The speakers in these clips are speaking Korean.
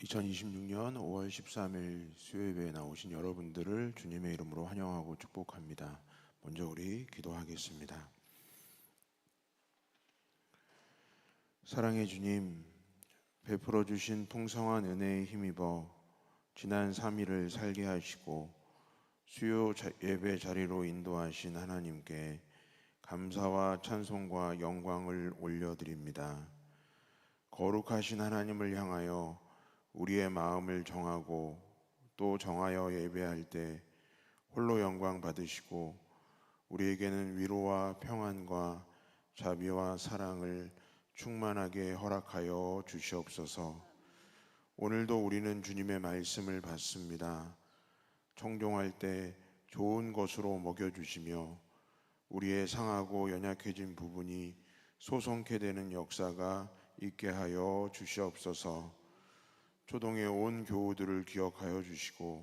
2026년 5월 13일 수요예배에 나오신 여러분들을 주님의 이름으로 환영하고 축복합니다. 먼저 우리 기도하겠습니다. 사랑의 주님, 베풀어 주신 풍성한 은혜에 힘입어 지난 3일을 살게 하시고 수요 예배 자리로 인도하신 하나님께 감사와 찬송과 영광을 올려드립니다. 거룩하신 하나님을 향하여 우리의 마음을 정하고 또 정하여 예배할 때 홀로 영광 받으시고 우리에게는 위로와 평안과 자비와 사랑을 충만하게 허락하여 주시옵소서. 오늘도 우리는 주님의 말씀을 받습니다. 청종할 때 좋은 것으로 먹여주시며 우리의 상하고 연약해진 부분이 소송케 되는 역사가 있게 하여 주시옵소서. 초동의 온 교우들을 기억하여 주시고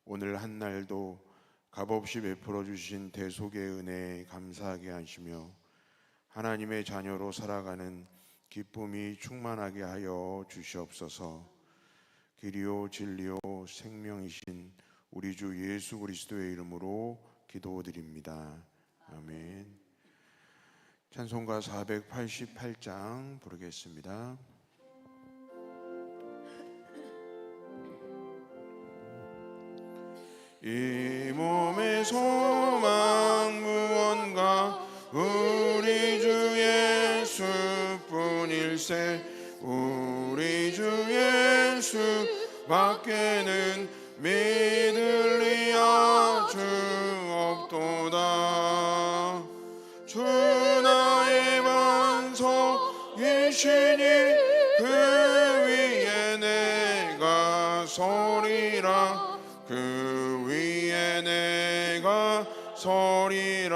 오늘 한 날도 값없이 베풀어 주신 대속의 은혜에 감사하게 하시며 하나님의 자녀로 살아가는 기쁨이 충만하게 하여 주시옵소서. 길이요 진리요 생명이신 우리 주 예수 그리스도의 이름으로 기도드립니다. 아멘. 찬송가 488장 부르겠습니다. 이 몸의 소망 무언가 우리 주 예수뿐일세. 우리 주 예수 밖에는 믿을 리 아주 없도다. 주 나의 반석이시니 그 위에 내가 서리라. 그 위에 내가 서리라.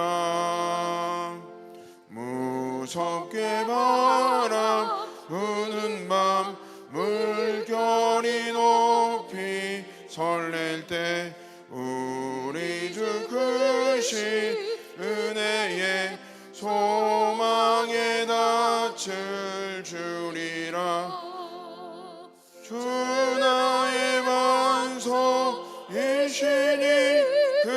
무섭게 바람 부는 밤 물결이 높이 설렐 때 우리 주 크신 은혜의 소망에 닻을 주리라. 주 나의 반석이시니 그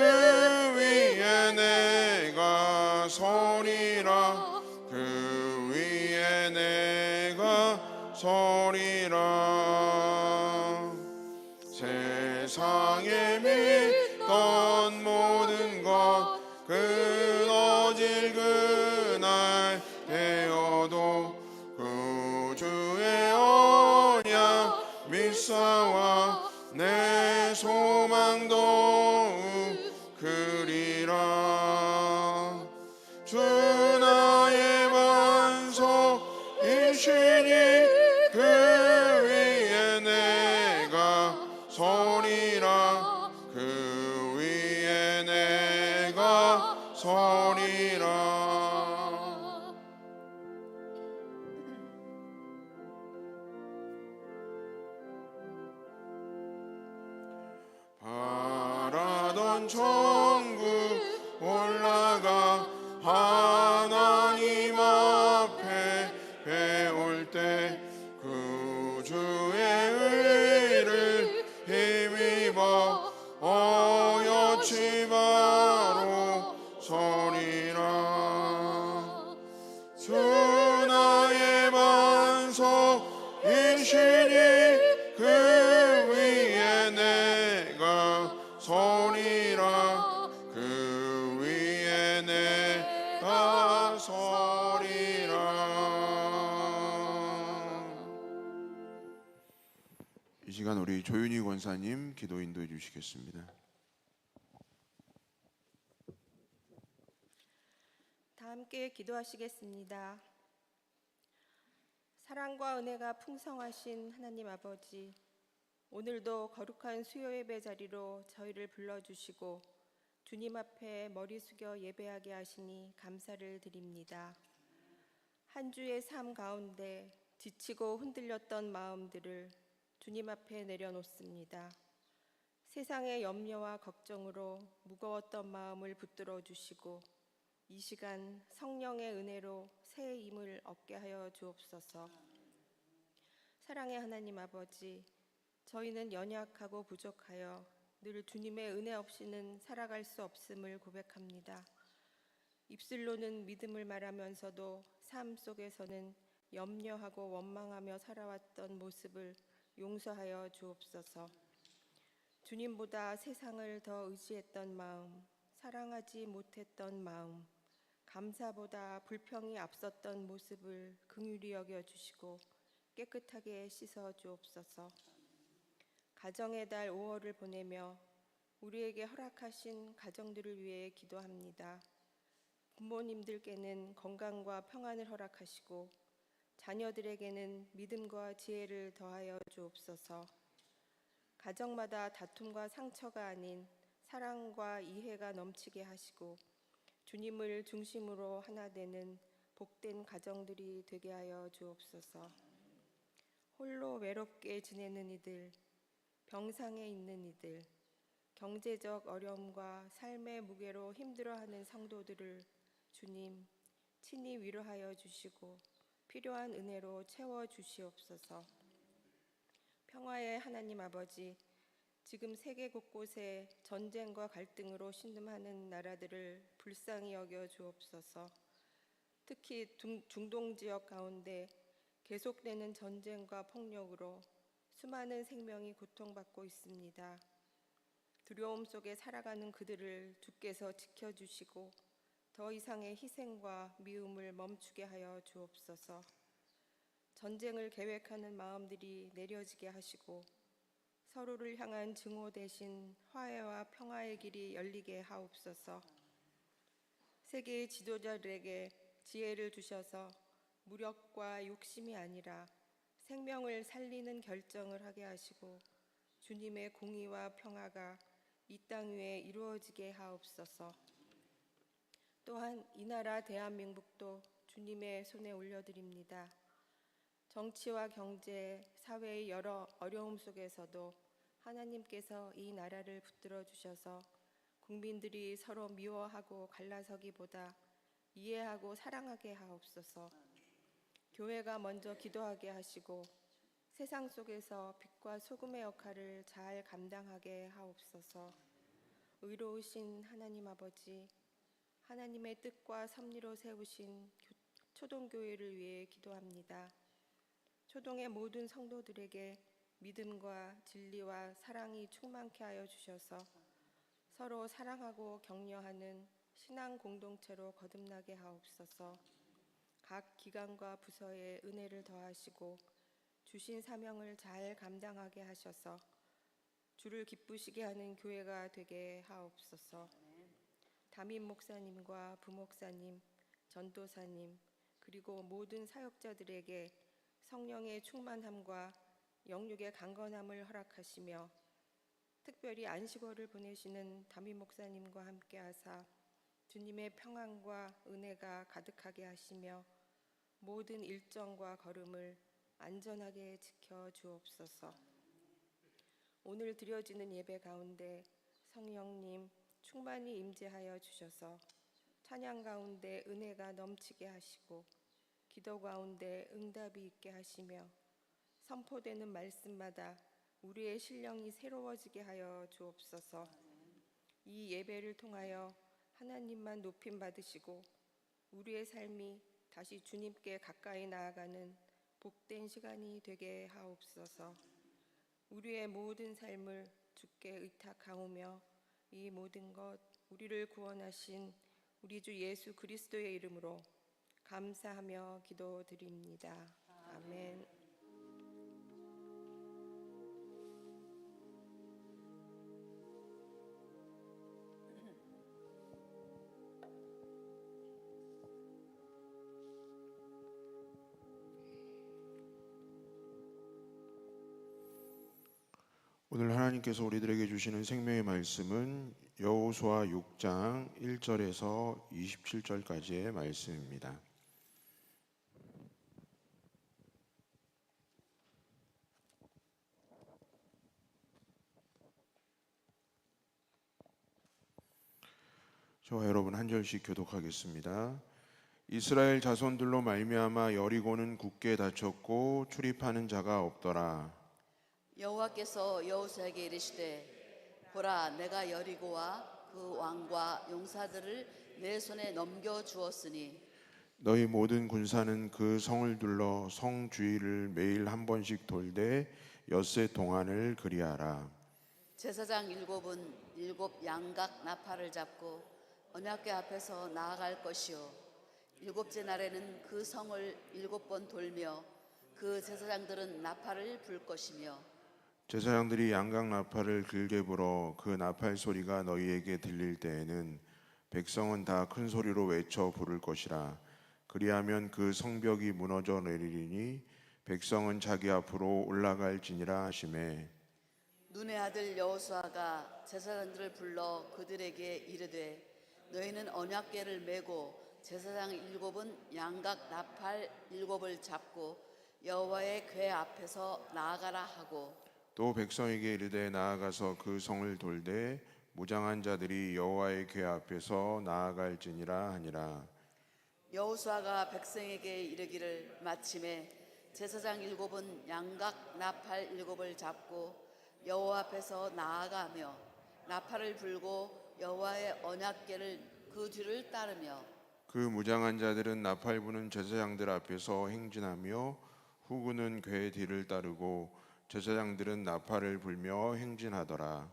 위에 내가 서리라. 그 위에 내가 서리라. 세상에 믿던 모든 것 끊어질 그날 되어도 구주의 언약 믿사와 내 소망도 그리라. 주 나의 반석이시니 그 위에 내가 서리라. 그 위에 내가 서리라. 바라던 천국 올라가 하나님 앞에 배울 때 구주의 의를 힘입어 어여치 바로 서리라. 주 나의 반석이시니 그 위에 내가 서리라. 그 위에 내가 서리라. 이 시간 우리 조윤희 권사님 기도 인도해 주시겠습니다. 다 함께 기도하시겠습니다. 사랑과 은혜가 풍성하신 하나님 아버지, 오늘도 거룩한 수요예배 자리로 저희를 불러주시고 주님 앞에 머리 숙여 예배하게 하시니 감사를 드립니다. 한 주의 삶 가운데 지치고 흔들렸던 마음들을 주님 앞에 내려놓습니다. 세상의 염려와 걱정으로 무거웠던 마음을 붙들어 주시고 이 시간 성령의 은혜로 새 힘을 얻게 하여 주옵소서. 사랑의 하나님 아버지, 저희는 연약하고 부족하여 늘 주님의 은혜 없이는 살아갈 수 없음을 고백합니다. 입술로는 믿음을 말하면서도 삶 속에서는 염려하고 원망하며 살아왔던 모습을 용서하여 주옵소서. 주님보다 세상을 더 의지했던 마음, 사랑하지 못했던 마음, 감사보다 불평이 앞섰던 모습을 긍휼히 여겨 주시고 깨끗하게 씻어 주옵소서. 가정의 달 5월을 보내며 우리에게 허락하신 가정들을 위해 기도합니다. 부모님들께는 건강과 평안을 허락하시고 자녀들에게는 믿음과 지혜를 더하여 주옵소서. 가정마다 다툼과 상처가 아닌 사랑과 이해가 넘치게 하시고 주님을 중심으로 하나 되는 복된 가정들이 되게 하여 주옵소서. 홀로 외롭게 지내는 이들, 병상에 있는 이들, 경제적 어려움과 삶의 무게로 힘들어하는 성도들을 주님 친히 위로하여 주시고 필요한 은혜로 채워 주시옵소서. 평화의 하나님 아버지, 지금 세계 곳곳에 전쟁과 갈등으로 신음하는 나라들을 불쌍히 여겨 주옵소서. 특히 중동 지역 가운데 계속되는 전쟁과 폭력으로 수많은 생명이 고통받고 있습니다. 두려움 속에 살아가는 그들을 주께서 지켜주시고 더 이상의 희생과 미움을 멈추게 하여 주옵소서. 전쟁을 계획하는 마음들이 내려지게 하시고 서로를 향한 증오 대신 화해와 평화의 길이 열리게 하옵소서. 세계의 지도자들에게 지혜를 주셔서 무력과 욕심이 아니라 생명을 살리는 결정을 하게 하시고 주님의 공의와 평화가 이 땅 위에 이루어지게 하옵소서. 또한 이 나라 대한민국도 주님의 손에 올려드립니다. 정치와 경제, 사회의 여러 어려움 속에서도 하나님께서 이 나라를 붙들어 주셔서 국민들이 서로 미워하고 갈라서기보다 이해하고 사랑하게 하옵소서. 교회가 먼저 기도하게 하시고 세상 속에서 빛과 소금의 역할을 잘 감당하게 하옵소서. 의로우신 하나님 아버지, 하나님의 뜻과 섭리로 세우신 초동교회를 위해 기도합니다. 초동의 모든 성도들에게 믿음과 진리와 사랑이 충만케 하여 주셔서 서로 사랑하고 격려하는 신앙 공동체로 거듭나게 하옵소서. 각 기관과 부서에 은혜를 더하시고 주신 사명을 잘 감당하게 하셔서 주를 기쁘시게 하는 교회가 되게 하옵소서. 담임 목사님과 부목사님, 전도사님, 그리고 모든 사역자들에게 성령의 충만함과 영육의 강건함을 허락하시며 특별히 안식월을 보내시는 담임 목사님과 함께 하사 주님의 평안과 은혜가 가득하게 하시며 모든 일정과 걸음을 안전하게 지켜 주옵소서. 오늘 드려지는 예배 가운데 성령님 충만히 임재하여 주셔서 찬양 가운데 은혜가 넘치게 하시고 기도 가운데 응답이 있게 하시며 선포되는 말씀마다 우리의 신령이 새로워지게 하여 주옵소서. 이 예배를 통하여 하나님만 높임 받으시고 우리의 삶이 다시 주님께 가까이 나아가는 복된 시간이 되게 하옵소서. 우리의 모든 삶을 주께 의탁하오며 이 모든 것 우리를 구원하신 우리 주 예수 그리스도의 이름으로 감사하며 기도드립니다. 아멘. 오늘 하나님께서 우리들에게 주시는 생명의 말씀은 여호수아 6장 1절에서 27절까지의 말씀입니다. 저와 여러분 한 절씩 교독하겠습니다. 이스라엘 자손들로 말미암아 여리고는 굳게 닫혔고 출입하는 자가 없더라. 여호와께서 여호수아에게 이르시되 보라 내가 여리고와 그 왕과 용사들을 내 손에 넘겨 주었으니 너희 모든 군사는 그 성을 둘러 성 주위를 매일 한 번씩 돌되 엿새 동안을 그리하라. 제사장 일곱은 일곱 양각 나팔을 잡고 언약궤 앞에서 나아갈 것이요 일곱째 날에는 그 성을 일곱 번 돌며 그 제사장들은 나팔을 불 것이며 제사장들이 양각 나팔을 길게 불어 그 나팔 소리가 너희에게 들릴 때에는 백성은 다 큰 소리로 외쳐 부를 것이라. 그리하면 그 성벽이 무너져 내리리니 백성은 자기 앞으로 올라갈지니라 하시매. 눈의 아들 여호수아가 제사장들을 불러 그들에게 이르되 너희는 언약궤를 메고 제사장 일곱은 양각 나팔 일곱을 잡고 여호와의 궤 앞에서 나아가라 하고 또 백성에게 이르되 나아가서 그 성을 돌되 무장한 자들이 여호와의 궤 앞에서 나아갈지니라 하니라. 여호수아가 백성에게 이르기를 마침에 제사장 일곱은 양각 나팔 일곱을 잡고 여호와 앞에서 나아가며 나팔을 불고 여호와의 언약궤를 그 뒤를 따르며 그 무장한 자들은 나팔 부는 제사장들 앞에서 행진하며 후군은 궤 뒤를 따르고 제사장들은 나팔을 불며 행진하더라.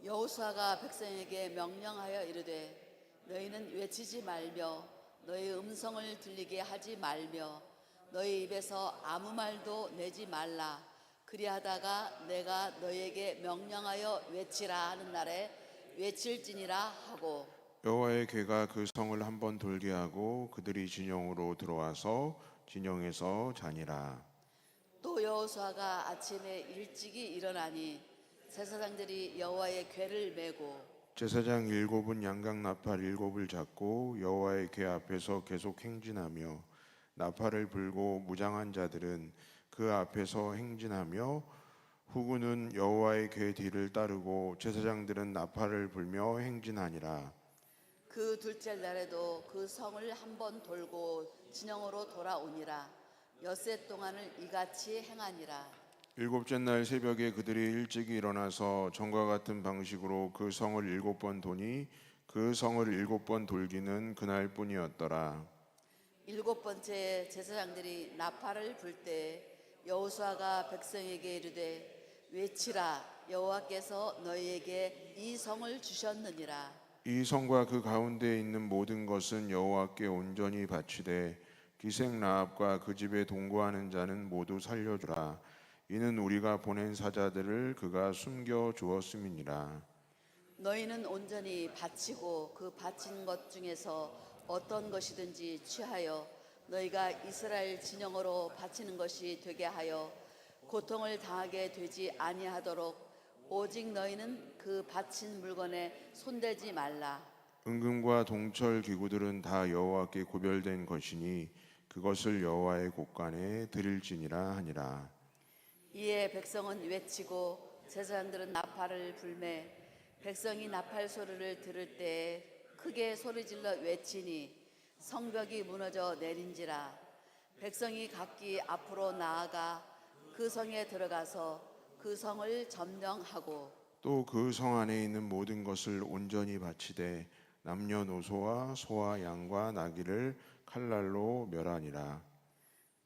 여호수아가 백성에게 명령하여 이르되 너희는 외치지 말며 너희 음성을 들리게 하지 말며 너희 입에서 아무 말도 내지 말라. 그리하다가 내가 너희에게 명령하여 외치라 하는 날에 외칠지니라 하고 여호와의 궤가 그 성을 한 번 돌게 하고 그들이 진영으로 들어와서 진영에서 자니라. 또 여호수아가 아침에 일찍이 일어나니 제사장들이 여호와의 궤를 메고 제사장 일곱은 양각 나팔 일곱을 잡고 여호와의 궤 앞에서 계속 행진하며 나팔을 불고 무장한 자들은 그 앞에서 행진하며 후군은 여호와의 궤 뒤를 따르고 제사장들은 나팔을 불며 행진하니라. 그 둘째 날에도 그 성을 한 번 돌고 진영으로 돌아오니라. 엿새 동안을 이같이 행하니라. 일곱째 날 새벽에 그들이 일찍 일어나서 전과 같은 방식으로 그 성을 일곱 번 도니 그 성을 일곱 번 돌기는 그날뿐이었더라. 일곱 번째 제사장들이 나팔을 불 때 여호수아가 백성에게 이르되 외치라 여호와께서 너희에게 이 성을 주셨느니라. 이 성과 그 가운데에 있는 모든 것은 여호와께 온전히 바치되 기생 라합과 그 집에 동거하는 자는 모두 살려주라. 이는 우리가 보낸 사자들을 그가 숨겨 주었음이니라. 너희는 온전히 바치고 그 바친 것 중에서 어떤 것이든지 취하여 너희가 이스라엘 진영으로 바치는 것이 되게 하여 고통을 당하게 되지 아니하도록 오직 너희는 그 바친 물건에 손대지 말라. 은금과 동철 기구들은 다 여호와께 구별된 것이니 그것을 여호와의 곳간에 드릴지니라 하니라. 이에 백성은 외치고 제사장들은 나팔을 불매 백성이 나팔 소리를 들을 때 크게 소리질러 외치니 성벽이 무너져 내린지라. 백성이 각기 앞으로 나아가 그 성에 들어가서 그 성을 점령하고 또 그 성 안에 있는 모든 것을 온전히 바치되 남녀노소와 소와 양과 나귀를 칼날로 멸하니라.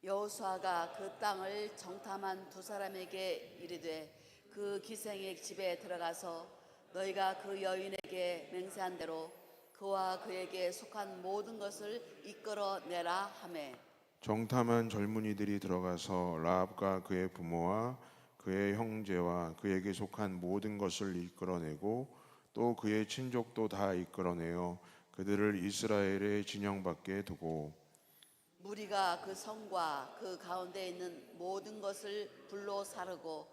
여호수아가 그 땅을 정탐한 두 사람에게 이르되 그 기생의 집에 들어가서 너희가 그 여인에게 맹세한 대로 그와 그에게 속한 모든 것을 이끌어내라 하매 정탐한 젊은이들이 들어가서 라합과 그의 부모와 그의 형제와 그에게 속한 모든 것을 이끌어내고 또 그의 친족도 다 이끌어내어 그들을 이스라엘의 진영 밖에 두고 무리가 그 성과 그 가운데 있는 모든 것을 불로 사르고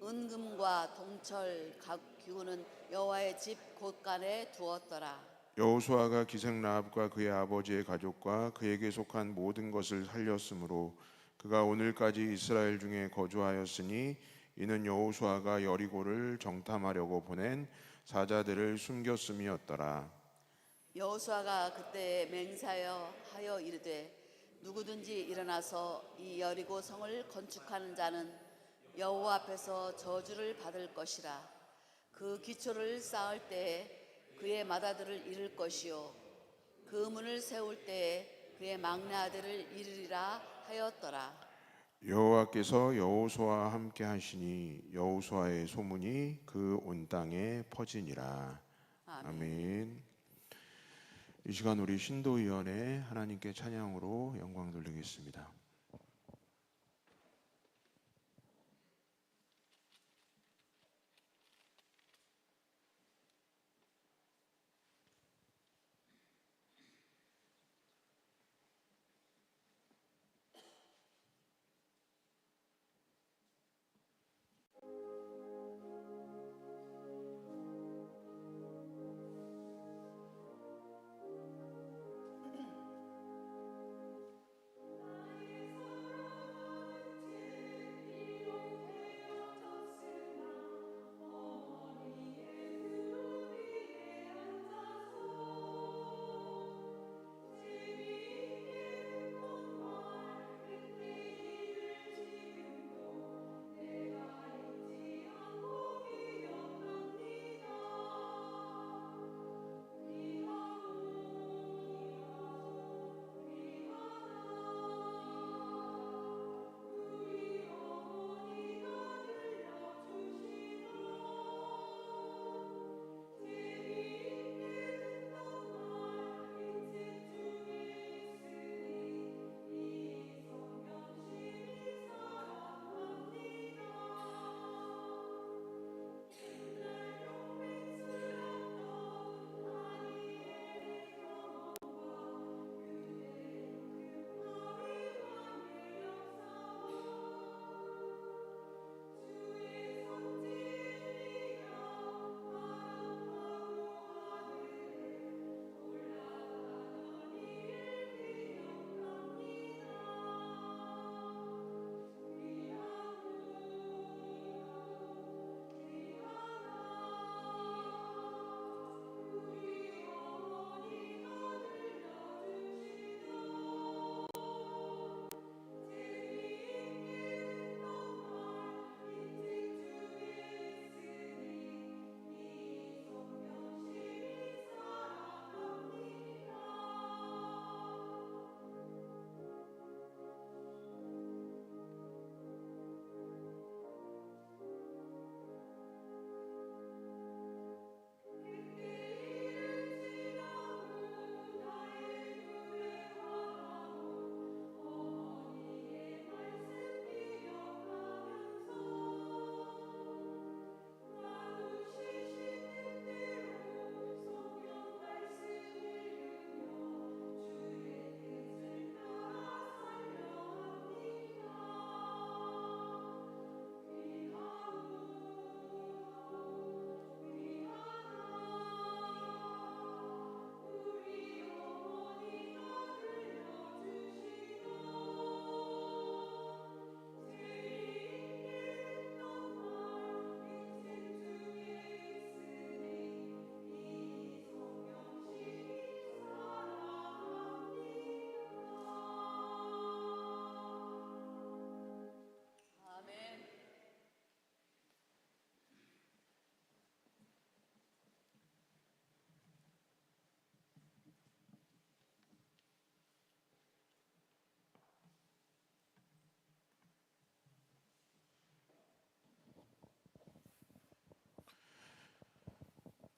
은금과 동철 각 기구는 여호와의 집 곳간에 두었더라. 여호수아가 기생 라합과 그의 아버지의 가족과 그에게 속한 모든 것을 살렸으므로 그가 오늘까지 이스라엘 중에 거주하였으니 이는 여호수아가 여리고를 정탐하려고 보낸 사자들을 숨겼음이었더라. 여호수아가 그때 맹세하여 이르되 누구든지 일어나서 이 여리고 성을 건축하는 자는 여호와 앞에서 저주를 받을 것이라. 그 기초를 쌓을 때에 그의 맏아들을 잃을 것이요 그 문을 세울 때에 그의 막내 아들을 잃으리라 하였더라. 여호와께서 여호수아와 함께 하시니 여호수아의 소문이 그 온 땅에 퍼지니라. 아멘. 이 시간 우리 신도위원회 하나님께 찬양으로 영광 돌리겠습니다.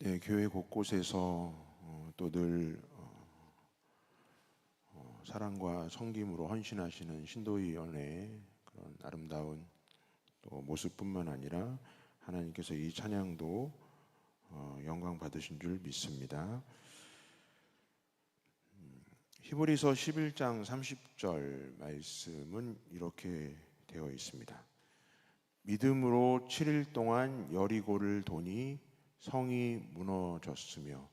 네, 교회 곳곳에서 또 늘 사랑과 섬김으로 헌신하시는 신도위원회의 그런 아름다운 또 모습뿐만 아니라 하나님께서 이 찬양도 영광 받으신 줄 믿습니다. 히브리서 11장 30절 말씀은 이렇게 되어 있습니다. 믿음으로 7일 동안 여리고를 도니 성이 무너졌으며,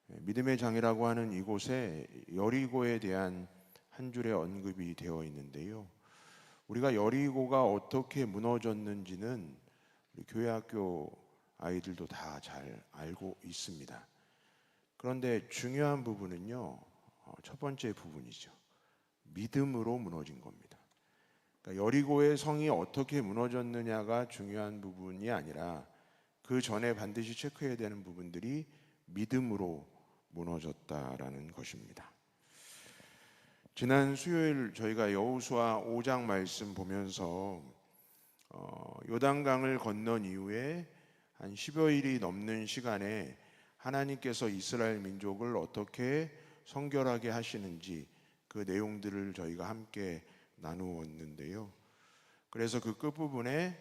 믿음의 장이라고 하는 이곳에 여리고에 대한 한 줄의 언급이 되어 있는데요. 우리가 여리고가 어떻게 무너졌는지는 우리 교회학교 아이들도 다 잘 알고 있습니다. 그런데 중요한 부분은요, 첫 번째 부분이죠. 믿음으로 무너진 겁니다. 그러니까 여리고의 성이 어떻게 무너졌느냐가 중요한 부분이 아니라 그 전에 반드시 체크해야 되는 부분들이 믿음으로 무너졌다라는 것입니다. 지난 수요일 저희가 여호수아 5장 말씀 보면서 요단강을 건넌 이후에 한 10여일이 넘는 시간에 하나님께서 이스라엘 민족을 어떻게 성결하게 하시는지 그 내용들을 저희가 함께 나누었는데요. 그래서 그 끝부분에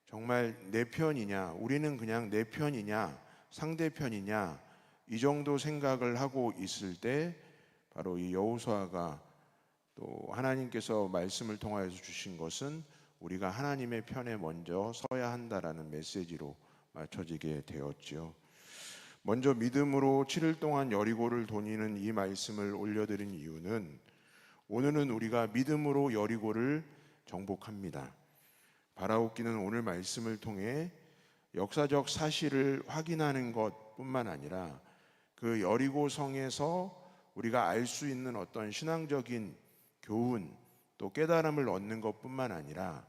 정말 내 편이냐, 우리는 그냥 내 편이냐, 상대편이냐 이 정도 생각을 하고 있을 때 바로 이 여호수아가 또 하나님께서 말씀을 통하여서 주신 것은 우리가 하나님의 편에 먼저 서야 한다라는 메시지로 맞춰지게 되었죠. 먼저 믿음으로 7일 동안 여리고를 도니는 이 말씀을 올려드린 이유는 오늘은 우리가 믿음으로 여리고를 정복합니다. 바라옵기는 오늘 말씀을 통해 역사적 사실을 확인하는 것뿐만 아니라 그 여리고 성에서 우리가 알 수 있는 어떤 신앙적인 교훈 또 깨달음을 얻는 것뿐만 아니라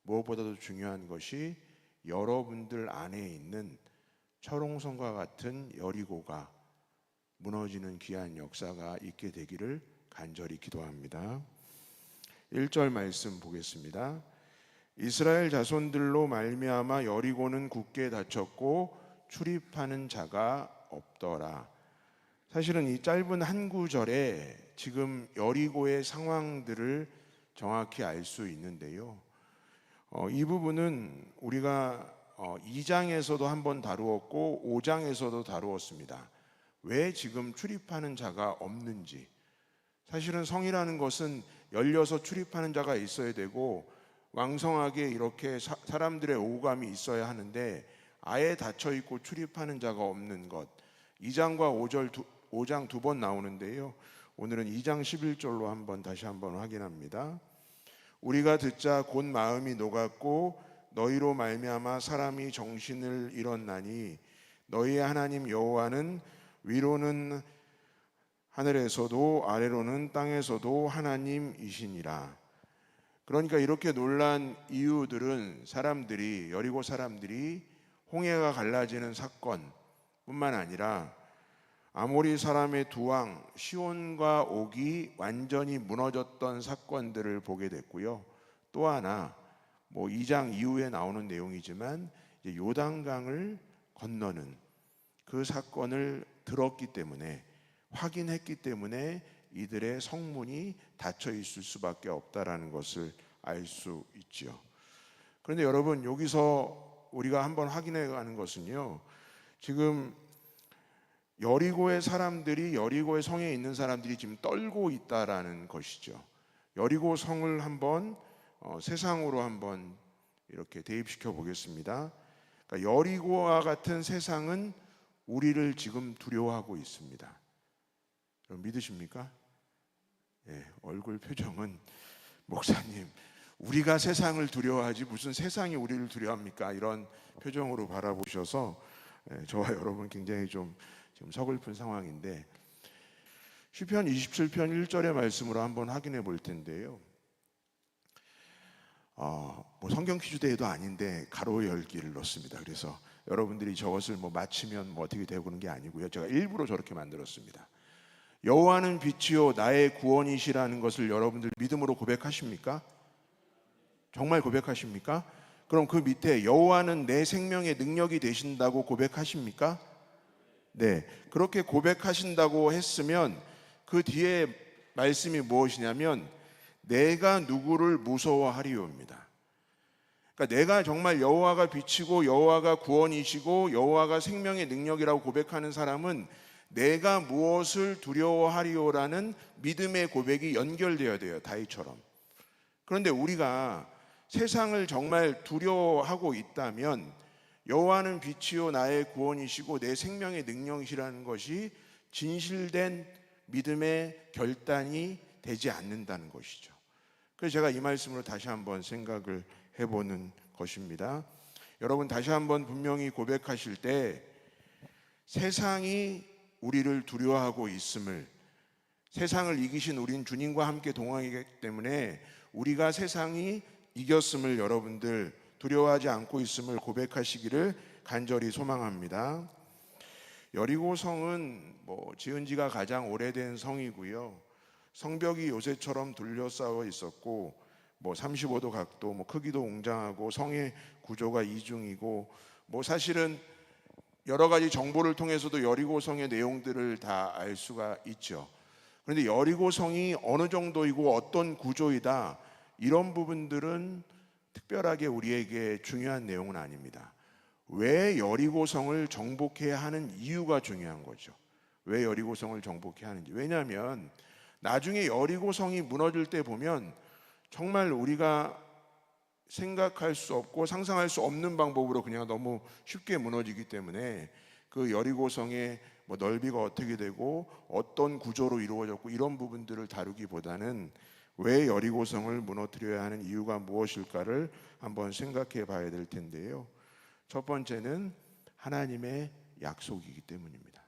무엇보다도 중요한 것이 여러분들 안에 있는 철옹성과 같은 여리고가 무너지는 귀한 역사가 있게 되기를 간절히 기도합니다. 1절 말씀 보겠습니다. 이스라엘 자손들로 말미암아 여리고는 굳게 닫혔고 출입하는 자가 없더라. 사실은 이 짧은 한 구절에 지금 여리고의 상황들을 정확히 알 수 있는데요. 이 부분은 우리가 2장에서도 한번 다루었고 5장에서도 다루었습니다. 왜 지금 출입하는 자가 없는지. 사실은 성이라는 것은 열려서 출입하는 자가 있어야 되고 왕성하게 이렇게 사람들의 오감이 있어야 하는데 아예 닫혀 있고 출입하는 자가 없는 것. 2장과 5장 두 번 나오는데요. 오늘은 2장 11절로 다시 한번 확인합니다. 우리가 듣자 곧 마음이 녹았고 너희로 말미암아 사람이 정신을 잃었나니 너희의 하나님 여호와는 위로는 하늘에서도 아래로는 땅에서도 하나님이시니라. 그러니까 이렇게 놀란 이유들은 여리고 사람들이 홍해가 갈라지는 사건뿐만 아니라 아모리 사람의 두 왕 시온과 옥이 완전히 무너졌던 사건들을 보게 됐고요. 또 하나 2장 이후에 나오는 내용이지만 요단강을 건너는 그 사건을 들었기 때문에 확인했기 때문에 이들의 성문이 닫혀 있을 수밖에 없다라는 것을 알 수 있죠. 그런데 여러분 여기서 우리가 한번 확인해 가는 것은요. 지금 여리고의 성에 있는 사람들이 지금 떨고 있다라는 것이죠. 여리고 성을 한번 세상으로 한번 이렇게 대입시켜 보겠습니다. 그러니까 여리고와 같은 세상은 우리를 지금 두려워하고 있습니다. 여러분 믿으십니까? 얼굴 표정은 목사님 우리가 세상을 두려워하지 무슨 세상이 우리를 두려워합니까? 이런 표정으로 바라보셔서 저와 여러분 굉장히 좀 지금 서글픈 상황인데 시편 27편 1절의 말씀으로 한번 확인해 볼 텐데요. 성경 퀴즈 대회도 아닌데 가로 열기를 넣습니다. 그래서 여러분들이 저것을 맞히면 어떻게 되고 그런 게 아니고요. 제가 일부러 저렇게 만들었습니다. 여호와는 빛이요 나의 구원이시라는 것을 여러분들 믿음으로 고백하십니까? 정말 고백하십니까? 그럼 그 밑에 여호와는 내 생명의 능력이 되신다고 고백하십니까? 네, 그렇게 고백하신다고 했으면 그 뒤에 말씀이 무엇이냐면 내가 누구를 무서워하리요입니다. 그러니까 내가 정말 여호와가 빛이고 여호와가 구원이시고 여호와가 생명의 능력이라고 고백하는 사람은 내가 무엇을 두려워하리요라는 믿음의 고백이 연결되어야 돼요. 다윗처럼. 그런데 우리가 세상을 정말 두려워하고 있다면 여호와는 빛이요 나의 구원이시고 내 생명의 능력이시라는 것이 진실된 믿음의 결단이 되지 않는다는 것이죠. 그래서 제가 이 말씀으로 다시 한번 생각을 해보는 것입니다. 여러분 다시 한번 분명히 고백하실 때 세상이 우리를 두려워하고 있음을, 세상을 이기신 우린 주님과 함께 동행하기 때문에 우리가 세상이 이겼음을 여러분들 두려워하지 않고 있음을 고백하시기를 간절히 소망합니다. 여리고 성은 지은 지가 가장 오래된 성이고요. 성벽이 요새처럼 둘러싸여 있었고 35도 각도, 크기도 웅장하고 성의 구조가 이중이고 사실은 여러 가지 정보를 통해서도 여리고성의 내용들을 다 알 수가 있죠. 그런데 여리고성이 어느 정도이고 어떤 구조이다, 이런 부분들은 특별하게 우리에게 중요한 내용은 아닙니다. 왜 여리고성을 정복해야 하는 이유가 중요한 거죠. 왜 여리고성을 정복해야 하는지. 왜냐하면 나중에 여리고성이 무너질 때 보면 정말 우리가 생각할 수 없고 상상할 수 없는 방법으로 그냥 너무 쉽게 무너지기 때문에 그 여리고성의 넓이가 어떻게 되고 어떤 구조로 이루어졌고 이런 부분들을 다루기보다는 왜 여리고성을 무너뜨려야 하는 이유가 무엇일까를 한번 생각해 봐야 될 텐데요. 첫 번째는 하나님의 약속이기 때문입니다.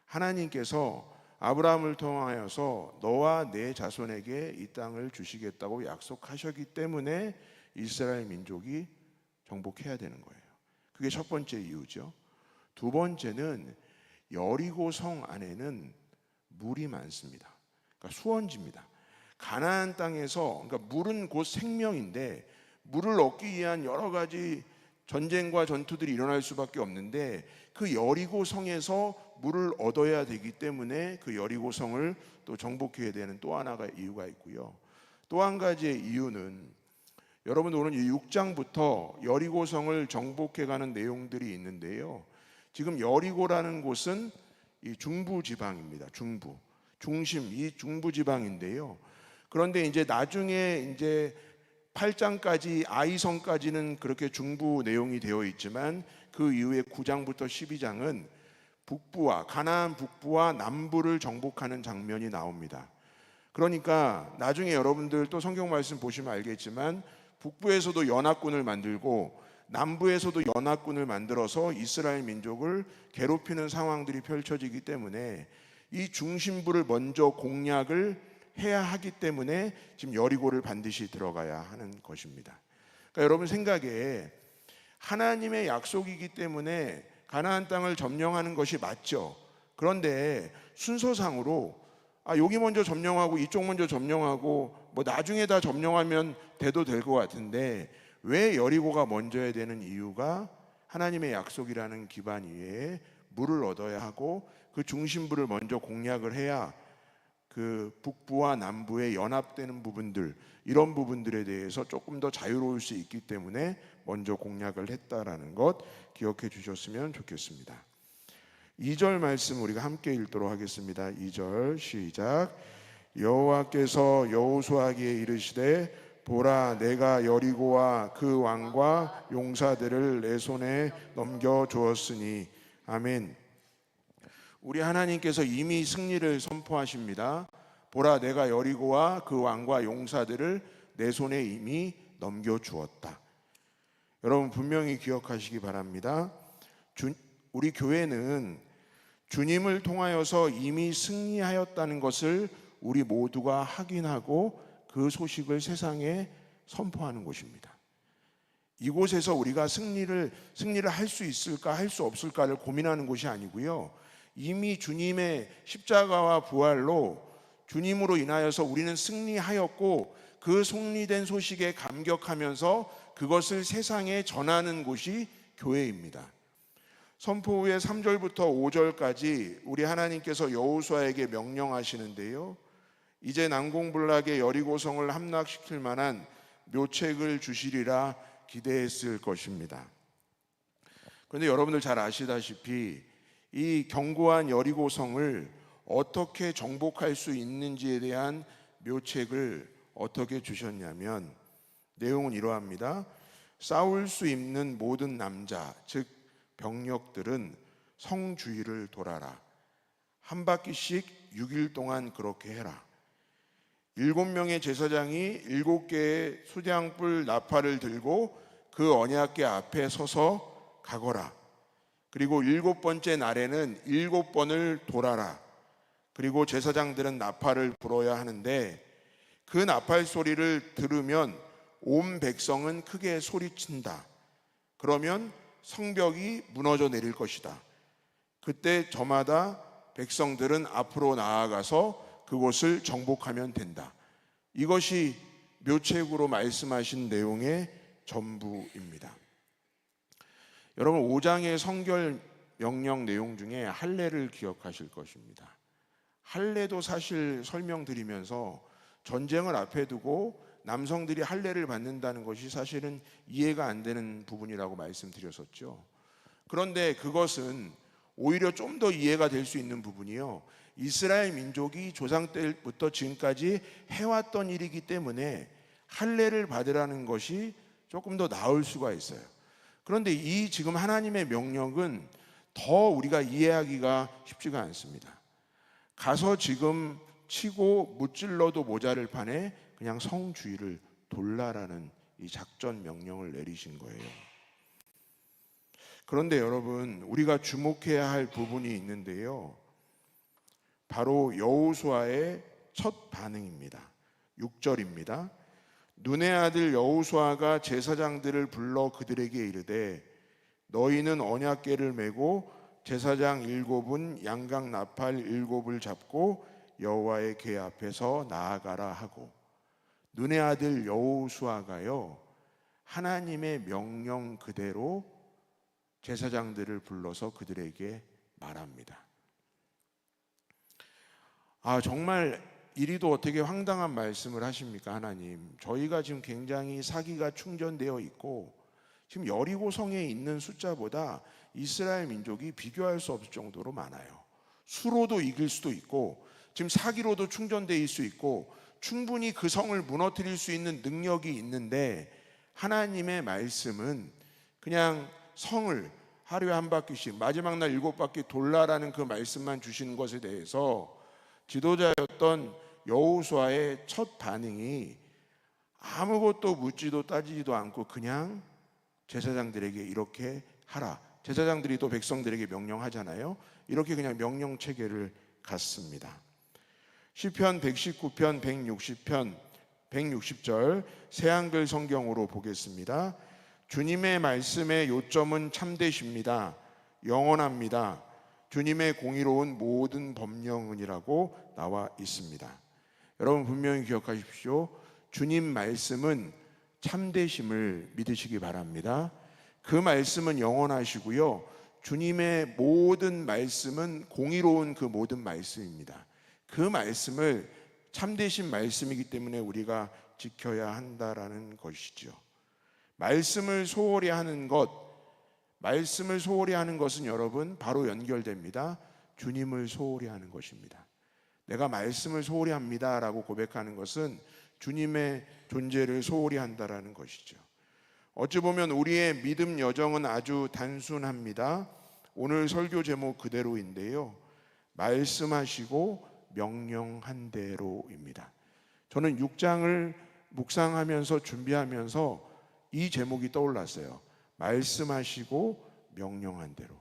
하나님께서 아브라함을 통하여서 너와 내 자손에게 이 땅을 주시겠다고 약속하셨기 때문에 이스라엘 민족이 정복해야 되는 거예요. 그게 첫 번째 이유죠. 두 번째는 여리고성 안에는 물이 많습니다. 그러니까 수원지입니다. 가나안 땅에서, 그러니까 물은 곧 생명인데 물을 얻기 위한 여러 가지 전쟁과 전투들이 일어날 수밖에 없는데 그 여리고성에서 물을 얻어야 되기 때문에 그 여리고성을 또 정복해야 되는 또 하나가 이유가 있고요. 또 한 가지의 이유는 여러분 오늘 6장부터 여리고성을 정복해가는 내용들이 있는데요. 지금 여리고라는 곳은 이 중부 지방입니다. 중심, 이 중부 지방인데요. 그런데 이제 나중에 이제 8장까지 아이성까지는 그렇게 중부 내용이 되어 있지만 그 이후에 9장부터 12장은 북부와 가나안 북부와 남부를 정복하는 장면이 나옵니다. 그러니까 나중에 여러분들 또 성경 말씀 보시면 알겠지만 북부에서도 연합군을 만들고 남부에서도 연합군을 만들어서 이스라엘 민족을 괴롭히는 상황들이 펼쳐지기 때문에 이 중심부를 먼저 공략을 해야 하기 때문에 지금 여리고를 반드시 들어가야 하는 것입니다. 그러니까 여러분 생각에 하나님의 약속이기 때문에 가나안 땅을 점령하는 것이 맞죠. 그런데 순서상으로 여기 먼저 점령하고 이쪽 먼저 점령하고 나중에 다 점령하면 돼도 될 것 같은데 왜 여리고가 먼저야 되는 이유가 하나님의 약속이라는 기반 위에 물을 얻어야 하고 그 중심부를 먼저 공략을 해야 그 북부와 남부의 연합되는 부분들, 이런 부분들에 대해서 조금 더 자유로울 수 있기 때문에 먼저 공략을 했다라는 것 기억해 주셨으면 좋겠습니다. 2절 말씀 우리가 함께 읽도록 하겠습니다. 2절 시작. 여호와께서 여호수아에게 이르시되 보라, 내가 여리고와 그 왕과 용사들을 내 손에 넘겨 주었으니. 아멘. 우리 하나님께서 이미 승리를 선포하십니다. 보라, 내가 여리고와 그 왕과 용사들을 내 손에 이미 넘겨 주었다. 여러분 분명히 기억하시기 바랍니다. 우리 교회는 주님을 통하여서 이미 승리하였다는 것을 우리 모두가 확인하고 그 소식을 세상에 선포하는 곳입니다. 이곳에서 우리가 승리를 할 수 있을까 할 수 없을까를 고민하는 곳이 아니고요. 이미 주님의 십자가와 부활로 주님으로 인하여서 우리는 승리하였고 그 승리된 소식에 감격하면서 그것을 세상에 전하는 곳이 교회입니다. 선포 후에 3절부터 5절까지 우리 하나님께서 여호수아에게 명령하시는데요. 이제 난공불락의 여리고성을 함락시킬 만한 묘책을 주시리라 기대했을 것입니다. 그런데 여러분들 잘 아시다시피 이 견고한 여리고성을 어떻게 정복할 수 있는지에 대한 묘책을 어떻게 주셨냐면 내용은 이러합니다. 싸울 수 있는 모든 남자, 즉 병력들은 성 주위를 돌아라. 한 바퀴씩 6일 동안 그렇게 해라. 7명의 제사장이 7개의 수량불 나팔을 들고 그 언약궤 앞에 서서 가거라. 그리고 7번째 날에는 7번을 돌아라. 그리고 제사장들은 나팔을 불어야 하는데 그 나팔 소리를 들으면 온 백성은 크게 소리친다. 그러면 성벽이 무너져 내릴 것이다. 그때 저마다 백성들은 앞으로 나아가서 그곳을 정복하면 된다. 이것이 묘책으로 말씀하신 내용의 전부입니다. 여러분, 5장의 성결 명령 내용 중에 할례를 기억하실 것입니다. 할례도 사실 설명드리면서 전쟁을 앞에 두고 남성들이 할례를 받는다는 것이 사실은 이해가 안 되는 부분이라고 말씀드렸었죠. 그런데 그것은 오히려 좀 더 이해가 될 수 있는 부분이요, 이스라엘 민족이 조상 때부터 지금까지 해왔던 일이기 때문에 할례를 받으라는 것이 조금 더 나을 수가 있어요. 그런데 이 지금 하나님의 명령은 더 우리가 이해하기가 쉽지가 않습니다. 가서 지금 치고 무찔러도 모자를 판에 그냥 성 주위를 돌라라는 이 작전 명령을 내리신 거예요. 그런데 여러분, 우리가 주목해야 할 부분이 있는데요, 바로 여호수아의 첫 반응입니다. 6절입니다. 눈의 아들 여호수아가 제사장들을 불러 그들에게 이르되 너희는 언약궤를 메고 제사장 7은 양각 나팔 7을 잡고 여호와의 궤 앞에서 나아가라 하고, 눈의 아들 여호수아가요, 하나님의 명령 그대로 제사장들을 불러서 그들에게 말합니다. 정말 이리도 어떻게 황당한 말씀을 하십니까, 하나님? 저희가 지금 굉장히 사기가 충전되어 있고 지금 여리고 성에 있는 숫자보다 이스라엘 민족이 비교할 수 없을 정도로 많아요. 수로도 이길 수도 있고 지금 사기로도 충전되어 있을 수 있고 충분히 그 성을 무너뜨릴 수 있는 능력이 있는데, 하나님의 말씀은 그냥 성을 하루에 한 바퀴씩 마지막 날 7바퀴 돌라라는 그 말씀만 주시는 것에 대해서 지도자였던 여호수아의 첫 반응이 아무것도 묻지도 따지지도 않고 그냥 제사장들에게 이렇게 하라, 제사장들이 또 백성들에게 명령하잖아요. 이렇게 그냥 명령 체계를 갖습니다. 시편 119편 160편 160절 새한글 성경으로 보겠습니다. 주님의 말씀의 요점은 참되십니다. 영원합니다. 주님의 공의로운 모든 법령은이라고 나와 있습니다. 여러분 분명히 기억하십시오. 주님 말씀은 참되심을 믿으시기 바랍니다. 그 말씀은 영원하시고요, 주님의 모든 말씀은 공의로운 그 모든 말씀입니다. 그 말씀을 참되신 말씀이기 때문에 우리가 지켜야 한다라는 것이죠. 말씀을 소홀히 하는 것은 여러분 바로 연결됩니다. 주님을 소홀히 하는 것입니다. 내가 말씀을 소홀히 합니다 라고 고백하는 것은 주님의 존재를 소홀히 한다라는 것이죠. 어찌 보면 우리의 믿음 여정은 아주 단순합니다. 오늘 설교 제목 그대로인데요, 말씀하시고 명령한 대로입니다. 저는 6장을 묵상하면서 준비하면서 이 제목이 떠올랐어요. 말씀하시고 명령한 대로.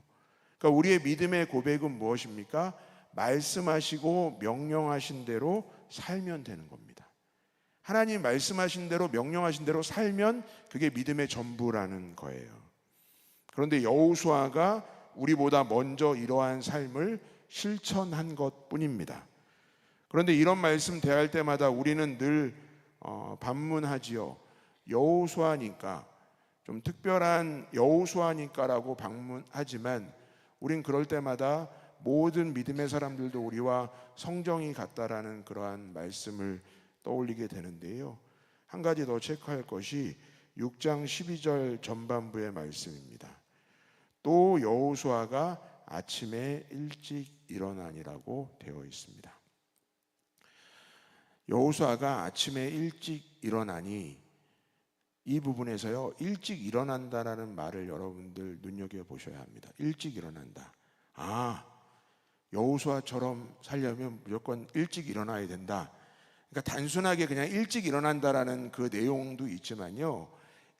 그러니까 우리의 믿음의 고백은 무엇입니까? 말씀하시고 명령하신 대로 살면 되는 겁니다. 하나님 말씀하신 대로 명령하신 대로 살면 그게 믿음의 전부라는 거예요. 그런데 여호수아가 우리보다 먼저 이러한 삶을 실천한 것뿐입니다. 그런데 이런 말씀 대할 때마다 우리는 늘 반문하지요. 여호수아니까, 좀 특별한 여호수아니까라고 반문하지만 우린 그럴 때마다 모든 믿음의 사람들도 우리와 성정이 같다라는 그러한 말씀을 떠올리게 되는데요, 한 가지 더 체크할 것이 6장 12절 전반부의 말씀입니다. 또 여호수아가 아침에 일찍 일어나니라고 되어 있습니다. 여호수아가 아침에 일찍 일어나니, 이 부분에서요, 일찍 일어난다라는 말을 여러분들 눈여겨보셔야 합니다. 일찍 일어난다. 여호수아처럼 살려면 무조건 일찍 일어나야 된다. 그러니까 단순하게 그냥 일찍 일어난다라는 그 내용도 있지만요,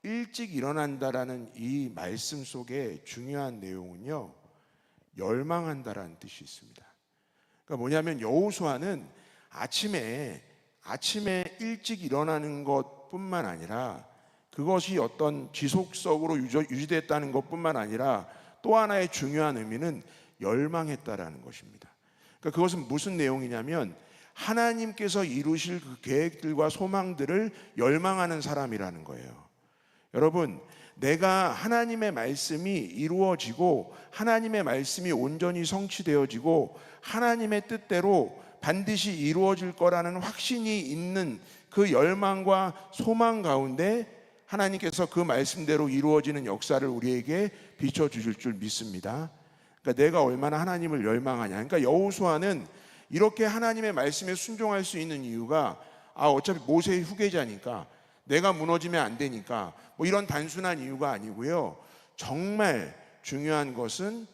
일찍 일어난다라는 이 말씀 속에 중요한 내용은요, 열망한다라는 뜻이 있습니다. 그러니까 뭐냐면 여호수아는 아침에 아침에 일찍 일어나는 것뿐만 아니라 그것이 어떤 지속적으로 유지됐다는 것뿐만 아니라 또 하나의 중요한 의미는 열망했다라는 것입니다. 그러니까 그것은 무슨 내용이냐면 하나님께서 이루실 그 계획들과 소망들을 열망하는 사람이라는 거예요. 여러분, 내가 하나님의 말씀이 이루어지고 하나님의 말씀이 온전히 성취되어지고 하나님의 뜻대로 반드시 이루어질 거라는 확신이 있는 그 열망과 소망 가운데 하나님께서 그 말씀대로 이루어지는 역사를 우리에게 비춰주실 줄 믿습니다. 그러니까 내가 얼마나 하나님을 열망하냐. 그러니까 여호수아는 이렇게 하나님의 말씀에 순종할 수 있는 이유가 어차피 모세의 후계자니까 내가 무너지면 안 되니까 뭐 이런 단순한 이유가 아니고요. 정말 중요한 것은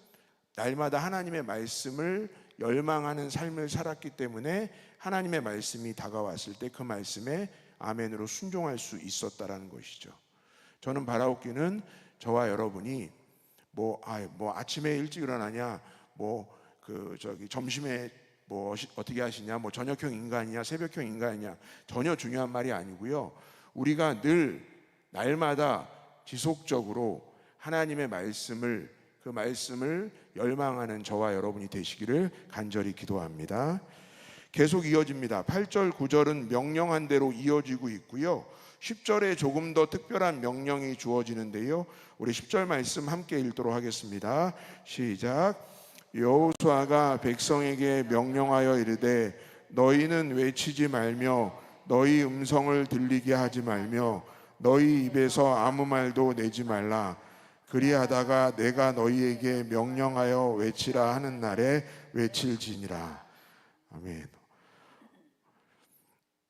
날마다 하나님의 말씀을 열망하는 삶을 살았기 때문에 하나님의 말씀이 다가왔을 때 그 말씀에 아멘으로 순종할 수 있었다라는 것이죠. 저는 바라옵기는 저와 여러분이 뭐 아침에 일찍 일어나냐, 점심에 어떻게 하시냐, 저녁형 인간이냐, 새벽형 인간이냐, 전혀 중요한 말이 아니고요. 우리가 늘 날마다 지속적으로 하나님의 말씀을, 그 말씀을 열망하는 저와 여러분이 되시기를 간절히 기도합니다. 계속 이어집니다. 8절 9절은 명령한 대로 이어지고 있고요. 10절에 조금 더 특별한 명령이 주어지는데요. 우리 10절 말씀 함께 읽도록 하겠습니다. 시작. 여호수아가 백성에게 명령하여 이르되 너희는 외치지 말며 너희 음성을 들리게 하지 말며 너희 입에서 아무 말도 내지 말라. 그리하다가 내가 너희에게 명령하여 외치라 하는 날에 외칠지니라. 아멘.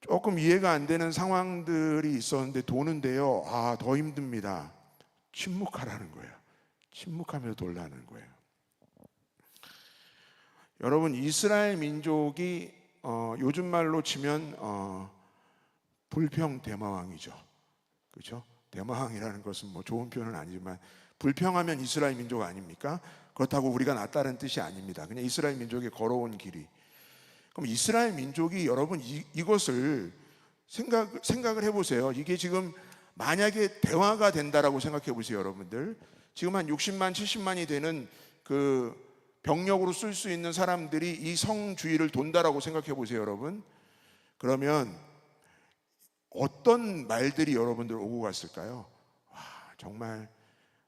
조금 이해가 안 되는 상황들이 있었는데 도는데요. 더 힘듭니다. 침묵하라는 거예요. 침묵하며 돌라는 거예요. 여러분, 이스라엘 민족이 요즘 말로 치면 불평 대마왕이죠. 그렇죠? 대마왕이라는 것은 좋은 표현은 아니지만 불평하면 이스라엘 민족 아닙니까? 그렇다고 우리가 낫다는 뜻이 아닙니다. 그냥 이스라엘 민족이 걸어온 길이. 그럼 이스라엘 민족이 여러분 이것을 생각을 해보세요. 이게 지금 만약에 대화가 된다라고 생각해 보세요, 여러분들. 지금 한 60만, 70만이 되는 그 병력으로 쓸 수 있는 사람들이 이 성 주위를 돈다라고 생각해 보세요, 여러분. 그러면 어떤 말들이 여러분들 오고 갔을까요? 정말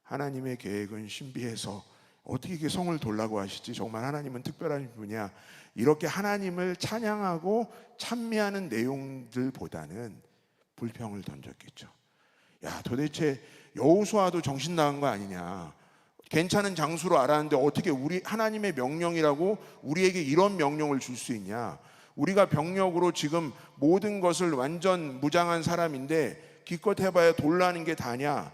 하나님의 계획은 신비해서 어떻게 이게 성을 돌라고 하시지? 정말 하나님은 특별한 분이야. 이렇게 하나님을 찬양하고 찬미하는 내용들보다는 불평을 던졌겠죠. 도대체 여호수아도 정신 나간 거 아니냐? 괜찮은 장수로 알았는데 어떻게 우리 하나님의 명령이라고 우리에게 이런 명령을 줄 수 있냐? 우리가 병력으로 지금 모든 것을 완전 무장한 사람인데 기껏 해봐야 돌라는 게 다냐?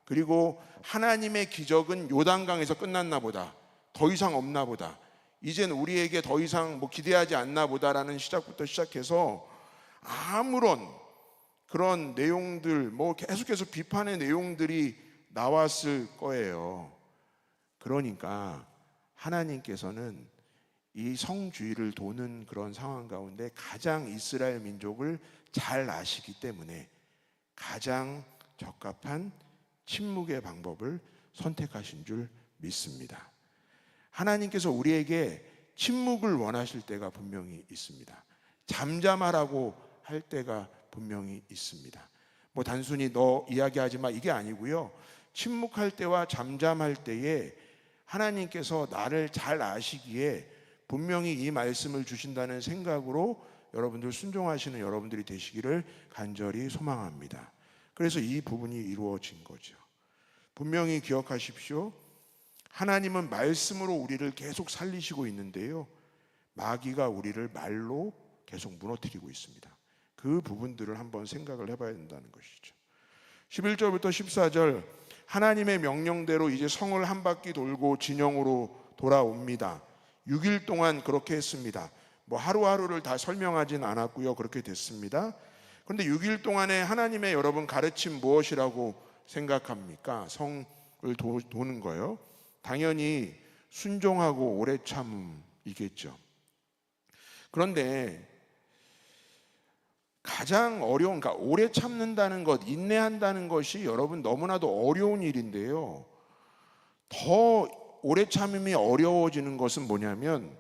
그리고 하나님의 기적은 요단강에서 끝났나 보다. 더 이상 없나 보다. 이젠 우리에게 더 이상 기대하지 않나 보다라는 시작부터 시작해서 아무런 그런 내용들, 계속해서 비판의 내용들이 나왔을 거예요. 그러니까 하나님께서는 이 성주의를 도는 그런 상황 가운데 가장 이스라엘 민족을 잘 아시기 때문에 가장 적합한 침묵의 방법을 선택하신 줄 믿습니다. 하나님께서 우리에게 침묵을 원하실 때가 분명히 있습니다. 잠잠하라고 할 때가 분명히 있습니다. 단순히 너 이야기하지 마 이게 아니고요. 침묵할 때와 잠잠할 때에 하나님께서 나를 잘 아시기에 분명히 이 말씀을 주신다는 생각으로 여러분들 순종하시는 여러분들이 되시기를 간절히 소망합니다. 그래서 이 부분이 이루어진 거죠. 분명히 기억하십시오. 하나님은 말씀으로 우리를 계속 살리시고 있는데요. 마귀가 우리를 말로 계속 무너뜨리고 있습니다. 그 부분들을 한번 생각을 해봐야 된다는 것이죠. 11절부터 14절 하나님의 명령대로 이제 성을 한 바퀴 돌고 진영으로 돌아옵니다. 6일 동안 그렇게 했습니다. 하루하루를 다 설명하진 않았고요. 그렇게 됐습니다. 그런데 6일 동안에 하나님의 여러분 가르침 무엇이라고 생각합니까? 성을 도는 거요. 당연히 순종하고 오래 참음이겠죠. 그런데 가장 어려운, 그러니까 오래 참는다는 것, 인내한다는 것이 여러분 너무나도 어려운 일인데요. 더 오래 참음이 어려워지는 것은 뭐냐면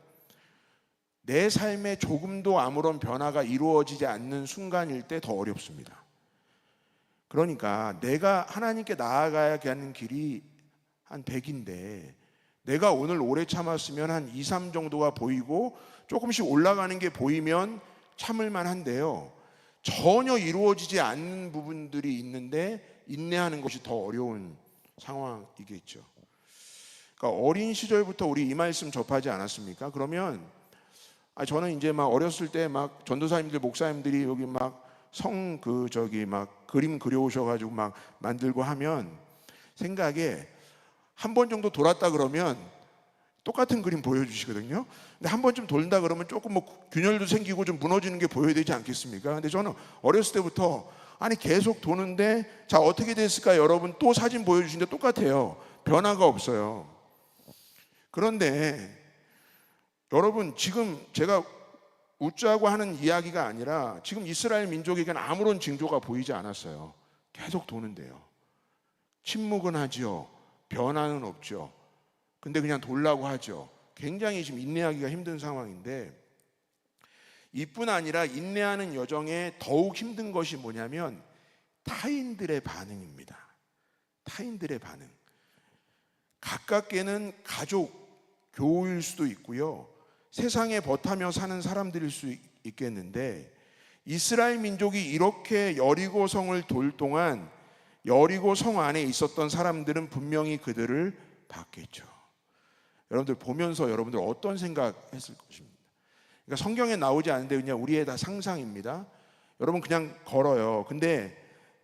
내 삶에 조금도 아무런 변화가 이루어지지 않는 순간일 때 더 어렵습니다. 그러니까 내가 하나님께 나아가야 하는 길이 한 100인데 내가 오늘 오래 참았으면 한 2, 3 정도가 보이고 조금씩 올라가는 게 보이면 참을만 한데요. 전혀 이루어지지 않는 부분들이 있는데 인내하는 것이 더 어려운 상황이겠죠. 그러니까 어린 시절부터 우리 이 말씀 접하지 않았습니까? 그러면 저는 이제 막 어렸을 때 막 전도사님들, 목사님들이 여기 막 막 그림 그려오셔가지고 막 만들고 하면 생각에 한 번 정도 돌았다 그러면 똑같은 그림 보여주시거든요. 근데 한 번쯤 돌다 그러면 조금 뭐 균열도 생기고 좀 무너지는 게 보여야 되지 않겠습니까? 근데 저는 어렸을 때부터 계속 도는데 자 어떻게 됐을까 여러분 또 사진 보여주시는데 똑같아요. 변화가 없어요. 그런데 여러분 지금 제가 웃자고 하는 이야기가 아니라 지금 이스라엘 민족에게는 아무런 징조가 보이지 않았어요. 계속 도는데요. 침묵은 하지요. 변화는 없죠. 근데 그냥 돌라고 하죠. 굉장히 지금 인내하기가 힘든 상황인데 이뿐 아니라 인내하는 여정에 더욱 힘든 것이 뭐냐면 타인들의 반응입니다. 타인들의 반응. 가깝게는 가족, 교우일 수도 있고요. 세상에 버타며 사는 사람들일 수 있겠는데 이스라엘 민족이 이렇게 여리고성을 돌 동안 여리고성 안에 있었던 사람들은 분명히 그들을 봤겠죠. 여러분들 보면서 여러분들 어떤 생각했을 것입니다. 그러니까 성경에 나오지 않은데 그냥 우리의 다 상상입니다. 여러분 그냥 걸어요. 근데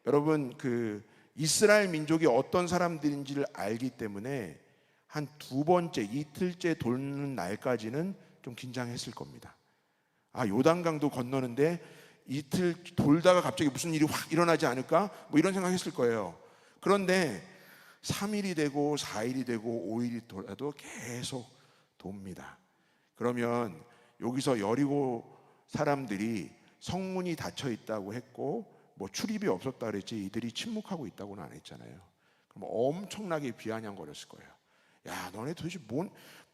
여러분 그 이스라엘 민족이 어떤 사람들인지를 알기 때문에 한 2번째 이틀째 도는 날까지는 좀 긴장했을 겁니다. 요단강도 건너는데 이틀 돌다가 갑자기 무슨 일이 확 일어나지 않을까? 뭐 이런 생각했을 거예요. 그런데 3일이 되고 4일이 되고 5일이 돌아도 계속 돕니다. 그러면 여기서 여리고 사람들이 성문이 닫혀 있다고 했고 뭐 출입이 없었다 그랬지 이들이 침묵하고 있다고는 안 했잖아요. 그럼 엄청나게 비아냥거렸을 거예요. 야, 너네 도대체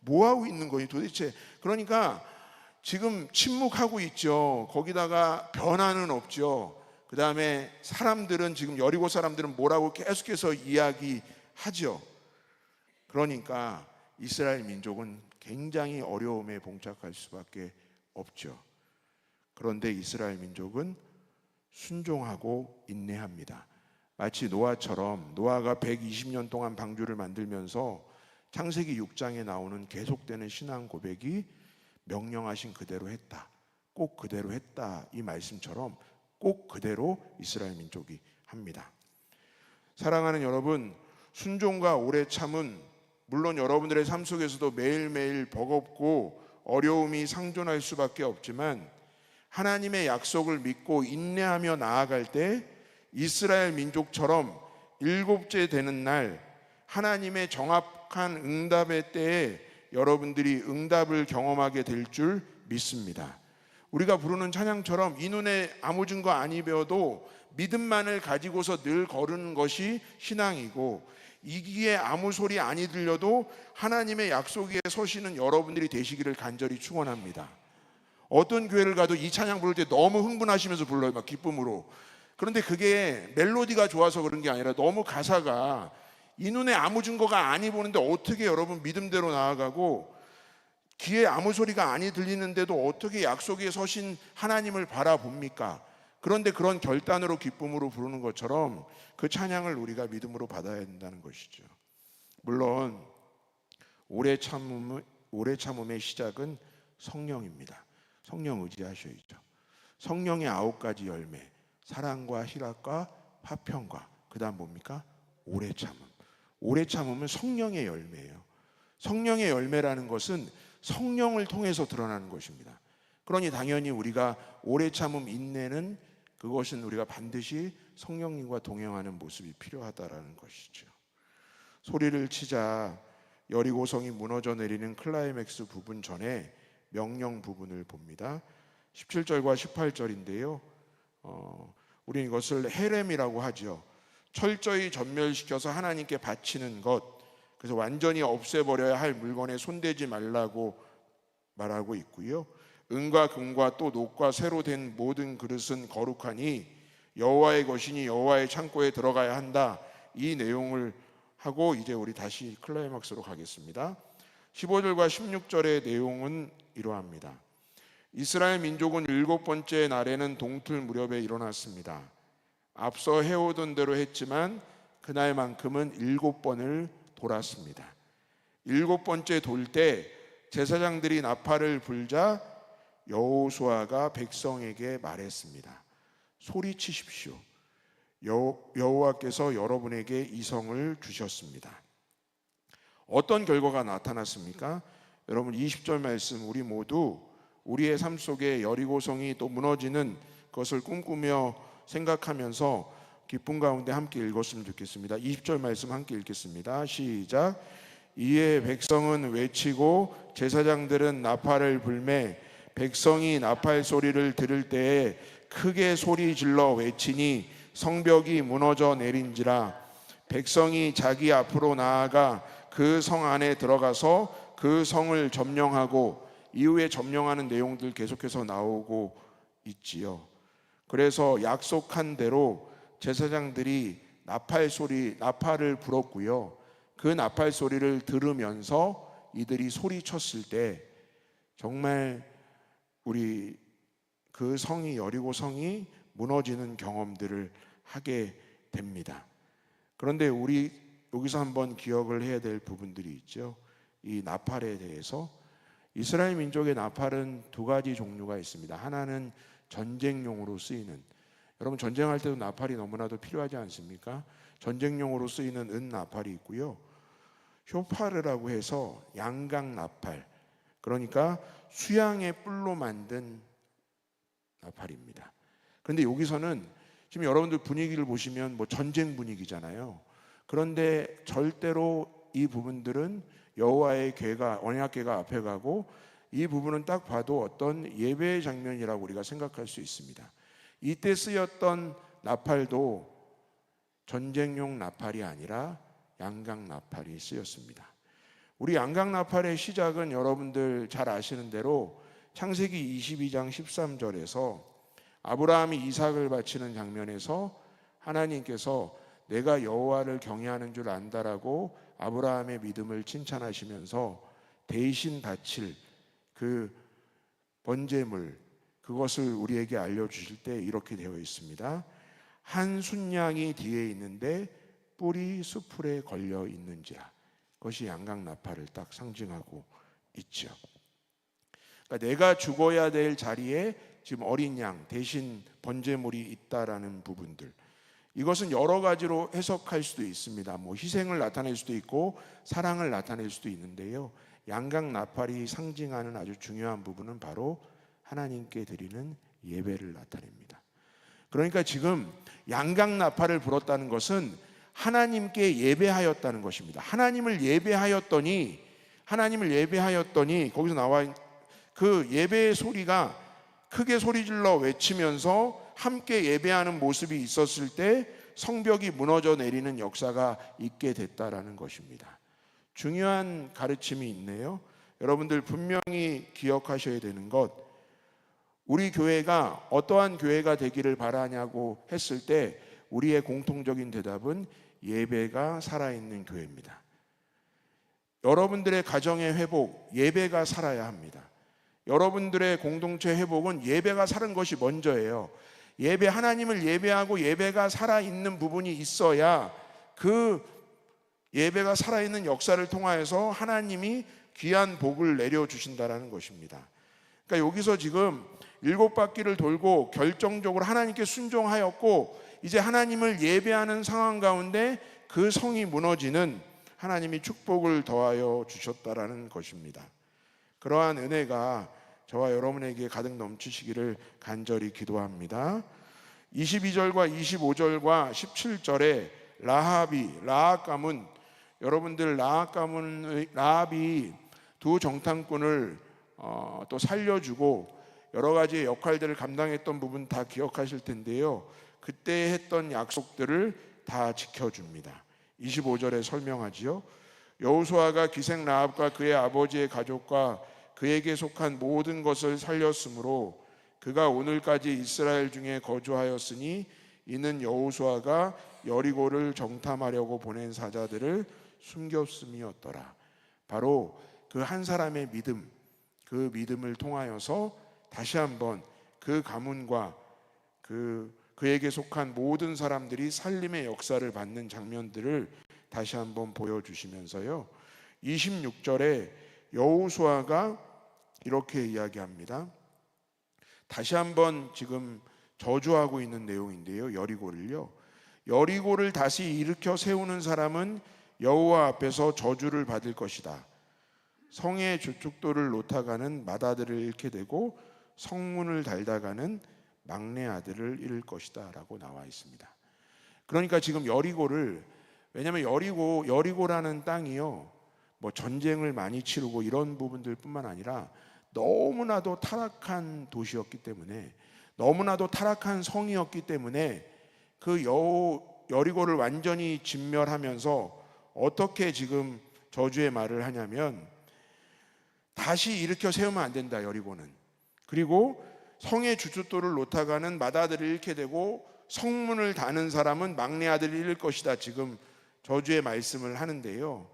뭐 하고 있는 거니 도대체? 그러니까 지금 침묵하고 있죠. 거기다가 변화는 없죠. 그 다음에 사람들은 지금 여리고 사람들은 뭐라고 계속해서 이야기하죠. 그러니까 이스라엘 민족은 굉장히 어려움에 봉착할 수밖에 없죠. 그런데 이스라엘 민족은 순종하고 인내합니다. 마치 노아처럼 노아가 120년 동안 방주를 만들면서 창세기 6장에 나오는 계속되는 신앙 고백이 명령하신 그대로 했다. 꼭 그대로 했다. 이 말씀처럼 꼭 그대로 이스라엘 민족이 합니다. 사랑하는 여러분, 순종과 오래 참은 물론 여러분들의 삶 속에서도 매일매일 버겁고 어려움이 상존할 수밖에 없지만 하나님의 약속을 믿고 인내하며 나아갈 때 이스라엘 민족처럼 7째 되는 날 하나님의 정확한 응답의 때에 여러분들이 응답을 경험하게 될 줄 믿습니다. 우리가 부르는 찬양처럼 이 눈에 아무 증거 아니 배워도 믿음만을 가지고서 늘 거르는 것이 신앙이고 이 귀에 아무 소리 아니 들려도 하나님의 약속 위에 서시는 여러분들이 되시기를 간절히 축원합니다. 어떤 교회를 가도 이 찬양 부를 때 너무 흥분하시면서 불러요. 막 기쁨으로. 그런데 그게 멜로디가 좋아서 그런 게 아니라 너무 가사가 이 눈에 아무 증거가 아니 보는데 어떻게 여러분 믿음대로 나아가고 귀에 아무 소리가 아니 들리는데도 어떻게 약속에 서신 하나님을 바라봅니까? 그런데 그런 결단으로 기쁨으로 부르는 것처럼 그 찬양을 우리가 믿음으로 받아야 된다는 것이죠. 물론 오래 참음의 시작은 성령입니다. 성령 의지하셔야죠. 성령의 9가지 열매, 사랑과 희락과 화평과 그 다음 뭡니까? 오래 참음. 오래 참음은 성령의 열매예요. 성령의 열매라는 것은 성령을 통해서 드러나는 것입니다. 그러니 당연히 우리가 오래 참음 인내는 그것은 우리가 반드시 성령님과 동행하는 모습이 필요하다라는 것이죠. 소리를 치자 여리고성이 무너져 내리는 클라이맥스 부분 전에 명령 부분을 봅니다. 17절과 18절인데요. 우리는 이것을 헤렘이라고 하죠. 철저히 전멸시켜서 하나님께 바치는 것, 그래서 완전히 없애버려야 할 물건에 손대지 말라고 말하고 있고요. 은과 금과 또 녹과 쇠로 된 모든 그릇은 거룩하니 여호와의 것이니 여호와의 창고에 들어가야 한다. 이 내용을 하고 이제 우리 다시 클라이막스로 가겠습니다. 15절과 16절의 내용은 이러합니다. 이스라엘 민족은 7번째 날에는 동틀 무렵에 일어났습니다. 앞서 해오던 대로 했지만 그날만큼은 7번을 돌았습니다. 7번째 돌 때 제사장들이 나팔을 불자 여호수아가 백성에게 말했습니다. 소리치십시오. 여호와께서 여러분에게 이성을 주셨습니다. 어떤 결과가 나타났습니까? 여러분 20절 말씀, 우리 모두 우리의 삶 속에 여리고성이 또 무너지는 것을 꿈꾸며 생각하면서 기쁨 가운데 함께 읽었으면 좋겠습니다. 20절 말씀 함께 읽겠습니다. 시작. 이에 백성은 외치고 제사장들은 나팔을 불매 백성이 나팔 소리를 들을 때에 크게 소리 질러 외치니 성벽이 무너져 내린지라. 백성이 자기 앞으로 나아가 그 성 안에 들어가서 그 성을 점령하고, 이후에 점령하는 내용들 계속해서 나오고 있지요. 그래서 약속한 대로 제사장들이 나팔을 불었고요. 그 나팔 소리를 들으면서 이들이 소리쳤을 때 정말 우리 그 성이, 여리고 성이 무너지는 경험들을 하게 됩니다. 그런데 우리 여기서 한번 기억을 해야 될 부분들이 있죠. 이 나팔에 대해서 이스라엘 민족의 나팔은 두 가지 종류가 있습니다. 하나는 전쟁용으로 쓰이는, 여러분 전쟁할 때도 나팔이 너무나도 필요하지 않습니까? 전쟁용으로 쓰이는 은 나팔이 있고요. 쇼파르라고 해서 양각 나팔, 그러니까 수양의 뿔로 만든 나팔입니다. 그런데 여기서는 지금 여러분들 분위기를 보시면 뭐 전쟁 분위기잖아요. 그런데 절대로 이 부분들은 여호와의 궤가, 언약궤가 앞에 가고, 이 부분은 딱 봐도 어떤 예배의 장면이라고 우리가 생각할 수 있습니다. 이때 쓰였던 나팔도 전쟁용 나팔이 아니라 양각 나팔이 쓰였습니다. 우리 양각 나팔의 시작은 여러분들 잘 아시는 대로 창세기 22장 13절에서 아브라함이 이삭을 바치는 장면에서 하나님께서 내가 여호와를 경외하는 줄 안다라고 아브라함의 믿음을 칭찬하시면서 대신 바칠 그 번제물, 그것을 우리에게 알려주실 때 이렇게 되어 있습니다. 한 순양이 뒤에 있는데 뿔이 수풀에 걸려 있는지라. 그것이 양각 나팔을 딱 상징하고 있죠. 그러니까 내가 죽어야 될 자리에 지금 어린 양 대신 번제물이 있다라는 부분들, 이것은 여러 가지로 해석할 수도 있습니다. 뭐 희생을 나타낼 수도 있고 사랑을 나타낼 수도 있는데요. 양각 나팔이 상징하는 아주 중요한 부분은 바로 하나님께 드리는 예배를 나타냅니다. 그러니까 지금 양각 나팔을 불었다는 것은 하나님께 예배하였다는 것입니다. 하나님을 예배하였더니 거기서 나와 그 예배의 소리가 크게 소리질러 외치면서 함께 예배하는 모습이 있었을 때 성벽이 무너져 내리는 역사가 있게 됐다라는 것입니다. 중요한 가르침이 있네요. 여러분들 분명히 기억하셔야 되는 것, 우리 교회가 어떠한 교회가 되기를 바라냐고 했을 때 우리의 공통적인 대답은 예배가 살아있는 교회입니다. 여러분들의 가정의 회복, 예배가 살아야 합니다. 여러분들의 공동체 회복은 예배가 사는 것이 먼저예요. 예배, 하나님을 예배하고 예배가 살아있는 부분이 있어야 그 예배가 살아있는 역사를 통하여서 하나님이 귀한 복을 내려주신다라는 것입니다. 그러니까 여기서 지금 7바퀴를 돌고 결정적으로 하나님께 순종하였고 이제 하나님을 예배하는 상황 가운데 그 성이 무너지는 하나님이 축복을 더하여 주셨다라는 것입니다. 그러한 은혜가 저와 여러분에게 가득 넘치시기를 간절히 기도합니다. 22절과 25절과 17절에 라합 가문, 여러분들 라합이 두 정탐꾼을 또 살려주고 여러 가지 역할들을 감당했던 부분 다 기억하실 텐데요. 그때 했던 약속들을 다 지켜줍니다. 25절에 설명하지요. 여호수아가 기생 라합과 그의 아버지의 가족과 그에게 속한 모든 것을 살렸으므로 그가 오늘까지 이스라엘 중에 거주하였으니 이는 여호수아가 여리고를 정탐하려고 보낸 사자들을 숨겼음이었더라. 바로 그 한 사람의 믿음, 그 믿음을 통하여서 다시 한번 그 가문과 그에게 속한 모든 사람들이 살림의 역사를 받는 장면들을 다시 한번 보여주시면서요. 26절에 여호수아가 이렇게 이야기합니다. 다시 한번 지금 저주하고 있는 내용인데요. 여리고를요. 여리고를 다시 일으켜 세우는 사람은 여호와 앞에서 저주를 받을 것이다. 성의 주축도를 놓다가는 맏아들을 잃게 되고 성문을 달다가는 막내 아들을 잃을 것이다 라고 나와 있습니다. 그러니까 지금 여리고를, 왜냐하면 여리고라는 땅이요, 뭐 전쟁을 많이 치르고 이런 부분들 뿐만 아니라 너무나도 타락한 도시였기 때문에, 너무나도 타락한 성이었기 때문에 그 여리고를 완전히 진멸하면서 어떻게 지금 저주의 말을 하냐면 다시 일으켜 세우면 안 된다, 여리고는. 그리고 성의 주춧돌을 놓다가는 맏아들을 잃게 되고 성문을 다는 사람은 막내 아들을 잃을 것이다, 지금 저주의 말씀을 하는데요.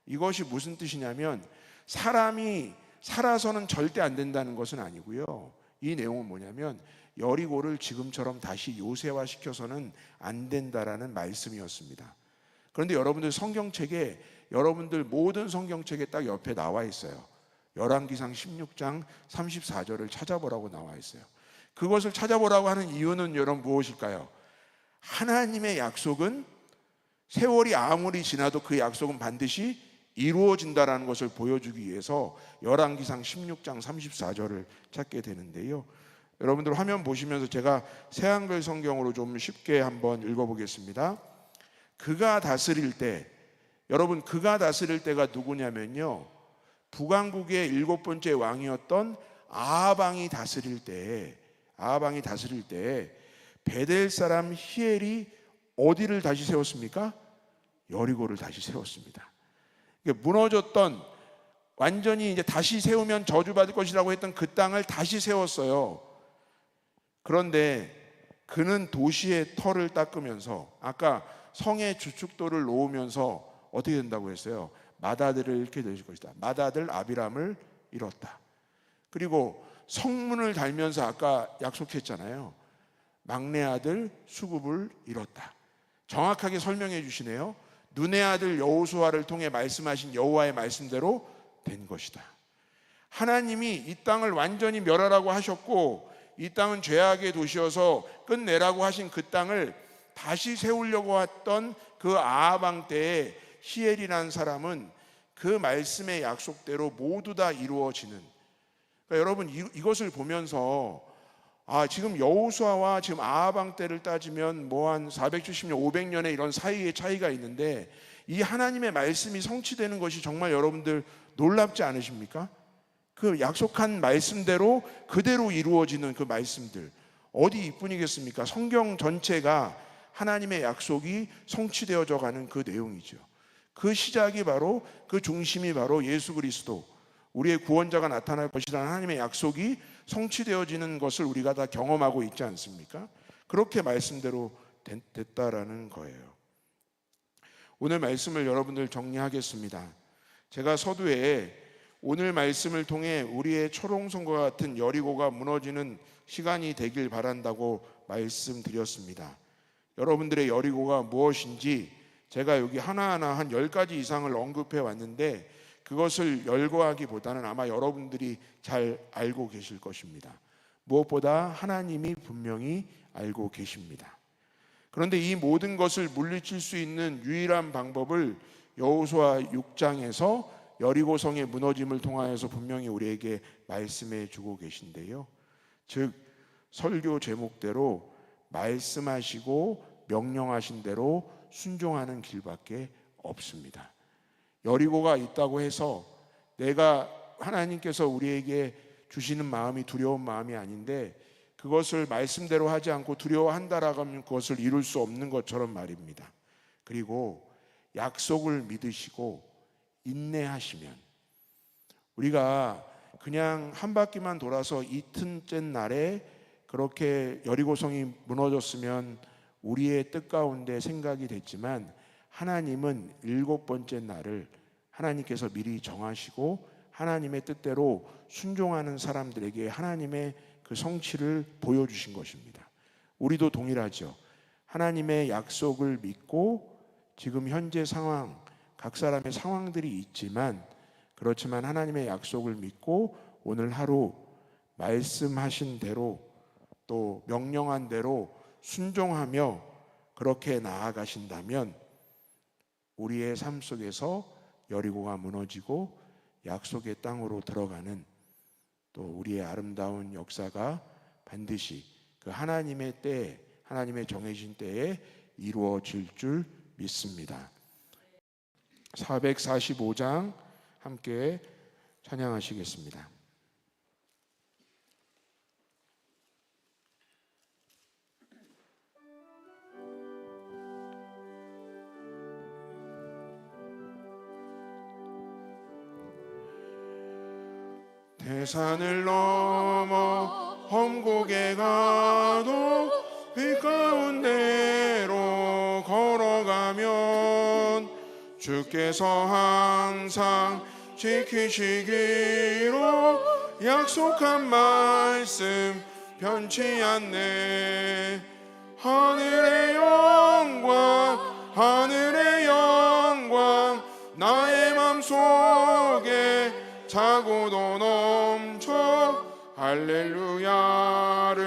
이것이 무슨 뜻이냐면 사람이 살아서는 절대 안 된다는 것은 아니고요. 이 내용은 뭐냐면 여리고를 지금처럼 다시 요새화시켜서는 안 된다라는 말씀이었습니다. 그런데 여러분들 성경책에, 여러분들 모든 성경책에 딱 옆에 나와 있어요. 열왕기상 16장 34절을 찾아보라고 나와 있어요. 그것을 찾아보라고 하는 이유는 여러분 무엇일까요? 하나님의 약속은 세월이 아무리 지나도 그 약속은 반드시 이루어진다라는 것을 보여주기 위해서 열왕기상 16장 34절을 찾게 되는데요. 여러분들 화면 보시면서 제가 새한글 성경으로 좀 쉽게 한번 읽어보겠습니다. 그가 다스릴 때, 여러분 그가 다스릴 때가 누구냐면요, 북왕국의 7번째 왕이었던 아하방이 다스릴 때 베델 사람 히엘이 어디를 다시 세웠습니까? 여리고를 다시 세웠습니다. 무너졌던, 완전히 이제 다시 세우면 저주받을 것이라고 했던 그 땅을 다시 세웠어요. 그런데 그는 도시의 터를 닦으면서, 아까 성의 주축도를 놓으면서 어떻게 된다고 했어요? 맏아들을 잃게 되실 것이다. 맏아들 아비람을 잃었다. 그리고 성문을 달면서 아까 약속했잖아요. 막내 아들 수굽을 잃었다. 정확하게 설명해 주시네요. 눈의 아들 여호수아를 통해 말씀하신 여호와의 말씀대로 된 것이다. 하나님이 이 땅을 완전히 멸하라고 하셨고 이 땅은 죄악의 도시여서 끝내라고 하신 그 땅을 다시 세우려고 했던 그 아하방 때에 히엘이라는 사람은 그 말씀의 약속대로 모두 다 이루어지는, 그러니까 여러분 이것을 보면서 지금 여호수아와 지금 아하방 때를 따지면 뭐 한 470년 500년의 이런 사이의 차이가 있는데 이 하나님의 말씀이 성취되는 것이 정말 여러분들 놀랍지 않으십니까? 그 약속한 말씀대로 그대로 이루어지는 그 말씀들, 어디 이뿐이겠습니까? 성경 전체가 하나님의 약속이 성취되어져 가는 그 내용이죠. 그 시작이 바로, 그 중심이 바로 예수 그리스도, 우리의 구원자가 나타날 것이라는 하나님의 약속이 성취되어지는 것을 우리가 다 경험하고 있지 않습니까? 그렇게 말씀대로 됐다라는 거예요. 오늘 말씀을 여러분들 정리하겠습니다. 제가 서두에 오늘 말씀을 통해 우리의 초롱성과 같은 여리고가 무너지는 시간이 되길 바란다고 말씀드렸습니다. 여러분들의 여리고가 무엇인지 제가 여기 하나하나 한 10가지 이상을 언급해 왔는데 그것을 열거하기보다는 아마 여러분들이 잘 알고 계실 것입니다. 무엇보다 하나님이 분명히 알고 계십니다. 그런데 이 모든 것을 물리칠 수 있는 유일한 방법을 여호수아 6장에서 여리고성의 무너짐을 통하여서 분명히 우리에게 말씀해 주고 계신데요. 즉 설교 제목대로 말씀하시고 명령하신 대로 순종하는 길밖에 없습니다. 여리고가 있다고 해서 내가, 하나님께서 우리에게 주시는 마음이 두려운 마음이 아닌데, 그것을 말씀대로 하지 않고 두려워한다라고 하면 그것을 이룰 수 없는 것처럼 말입니다. 그리고 약속을 믿으시고 인내하시면, 우리가 그냥 한 바퀴만 돌아서 이튿째 날에 그렇게 여리고성이 무너졌으면 우리의 뜻 가운데 생각이 됐지만, 하나님은 7번째 날을 하나님께서 미리 정하시고 하나님의 뜻대로 순종하는 사람들에게 하나님의 그 성취를 보여주신 것입니다. 우리도 동일하죠. 하나님의 약속을 믿고 지금 현재 상황, 각 사람의 상황들이 있지만, 그렇지만 하나님의 약속을 믿고 오늘 하루 말씀하신 대로 또 명령한 대로 순종하며 그렇게 나아가신다면 우리의 삶 속에서 여리고가 무너지고 약속의 땅으로 들어가는 또 우리의 아름다운 역사가 반드시 그 하나님의 때에, 하나님의 정해진 때에 이루어질 줄 믿습니다. 445장 함께 찬양하시겠습니다. 대산을 넘어 험곡에 가도 빛 가운데로 걸어가면 주께서 항상 지키시기로 약속한 말씀 변치 않네. 하늘의 영광, 하늘의 영광, 나의 맘속에 차고도 넘쳐 할렐루야를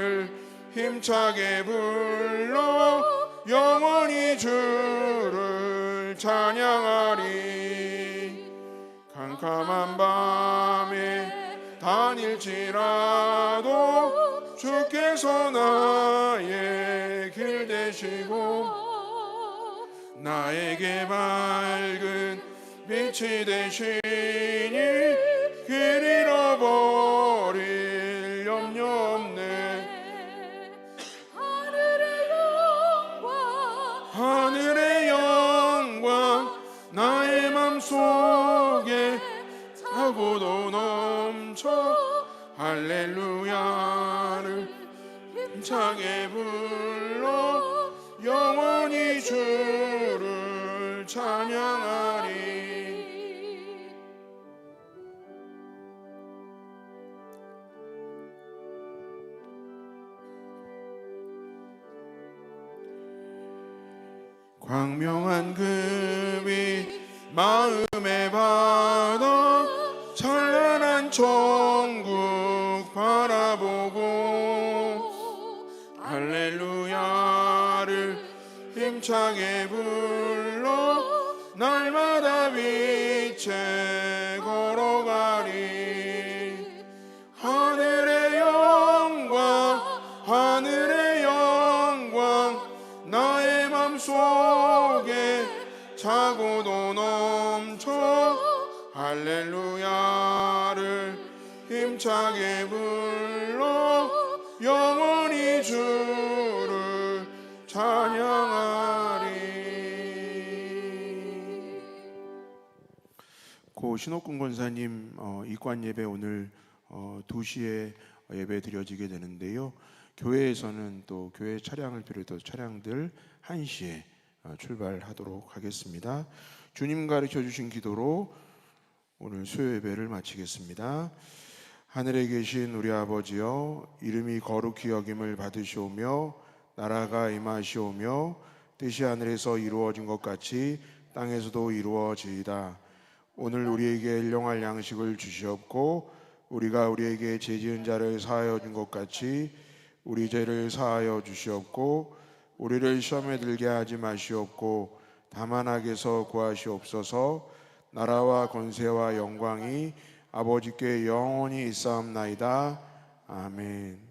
힘차게 불러 영원히 주를 찬양하리. 캄캄한 밤에 다닐지라도 주께서 나의 길 되시고 나에게 밝은 빛이 되시니 길 잃어버릴 염려 없네. 하늘의 영광, 하늘의 영광, 나의 맘속에 차고도 넘쳐 할렐루야를 힘차게 불러 영원히 주를 찬양하리. 광명한 그 빛 마음에 받아 찬란한 천국 바라보고 할렐루야를 힘차게 불러 날마다 빛에 걸어가리. 하늘의 영광, 하늘의 영광, 나의 맘속에 차고도 넘쳐 할렐루야를 힘차게 불러 영원히 주를 찬양하리. 고 신옥근 권사님 이관 예배 오늘 2시에 예배 드려지게 되는데요. 교회에서는 또 교회 차량을 비롯해서 차량들 1시에 출발하도록 하겠습니다. 주님 가르쳐 주신 기도로 오늘 수요 예배를 마치겠습니다. 하늘에 계신 우리 아버지여, 이름이 거룩히 여김을 받으시오며 나라가 임하시오며 뜻이 하늘에서 이루어진 것 같이 땅에서도 이루어지이다. 오늘 우리에게 일용할 양식을 주시옵고 우리가 우리에게 죄 지은 자를 사하여 준 것 같이 우리 죄를 사하여 주시옵고 우리를 시험에 들게 하지 마시옵고 다만 악에서 구하시옵소서. 나라와 권세와 영광이 아버지께 영원히 있사옵나이다. 아멘.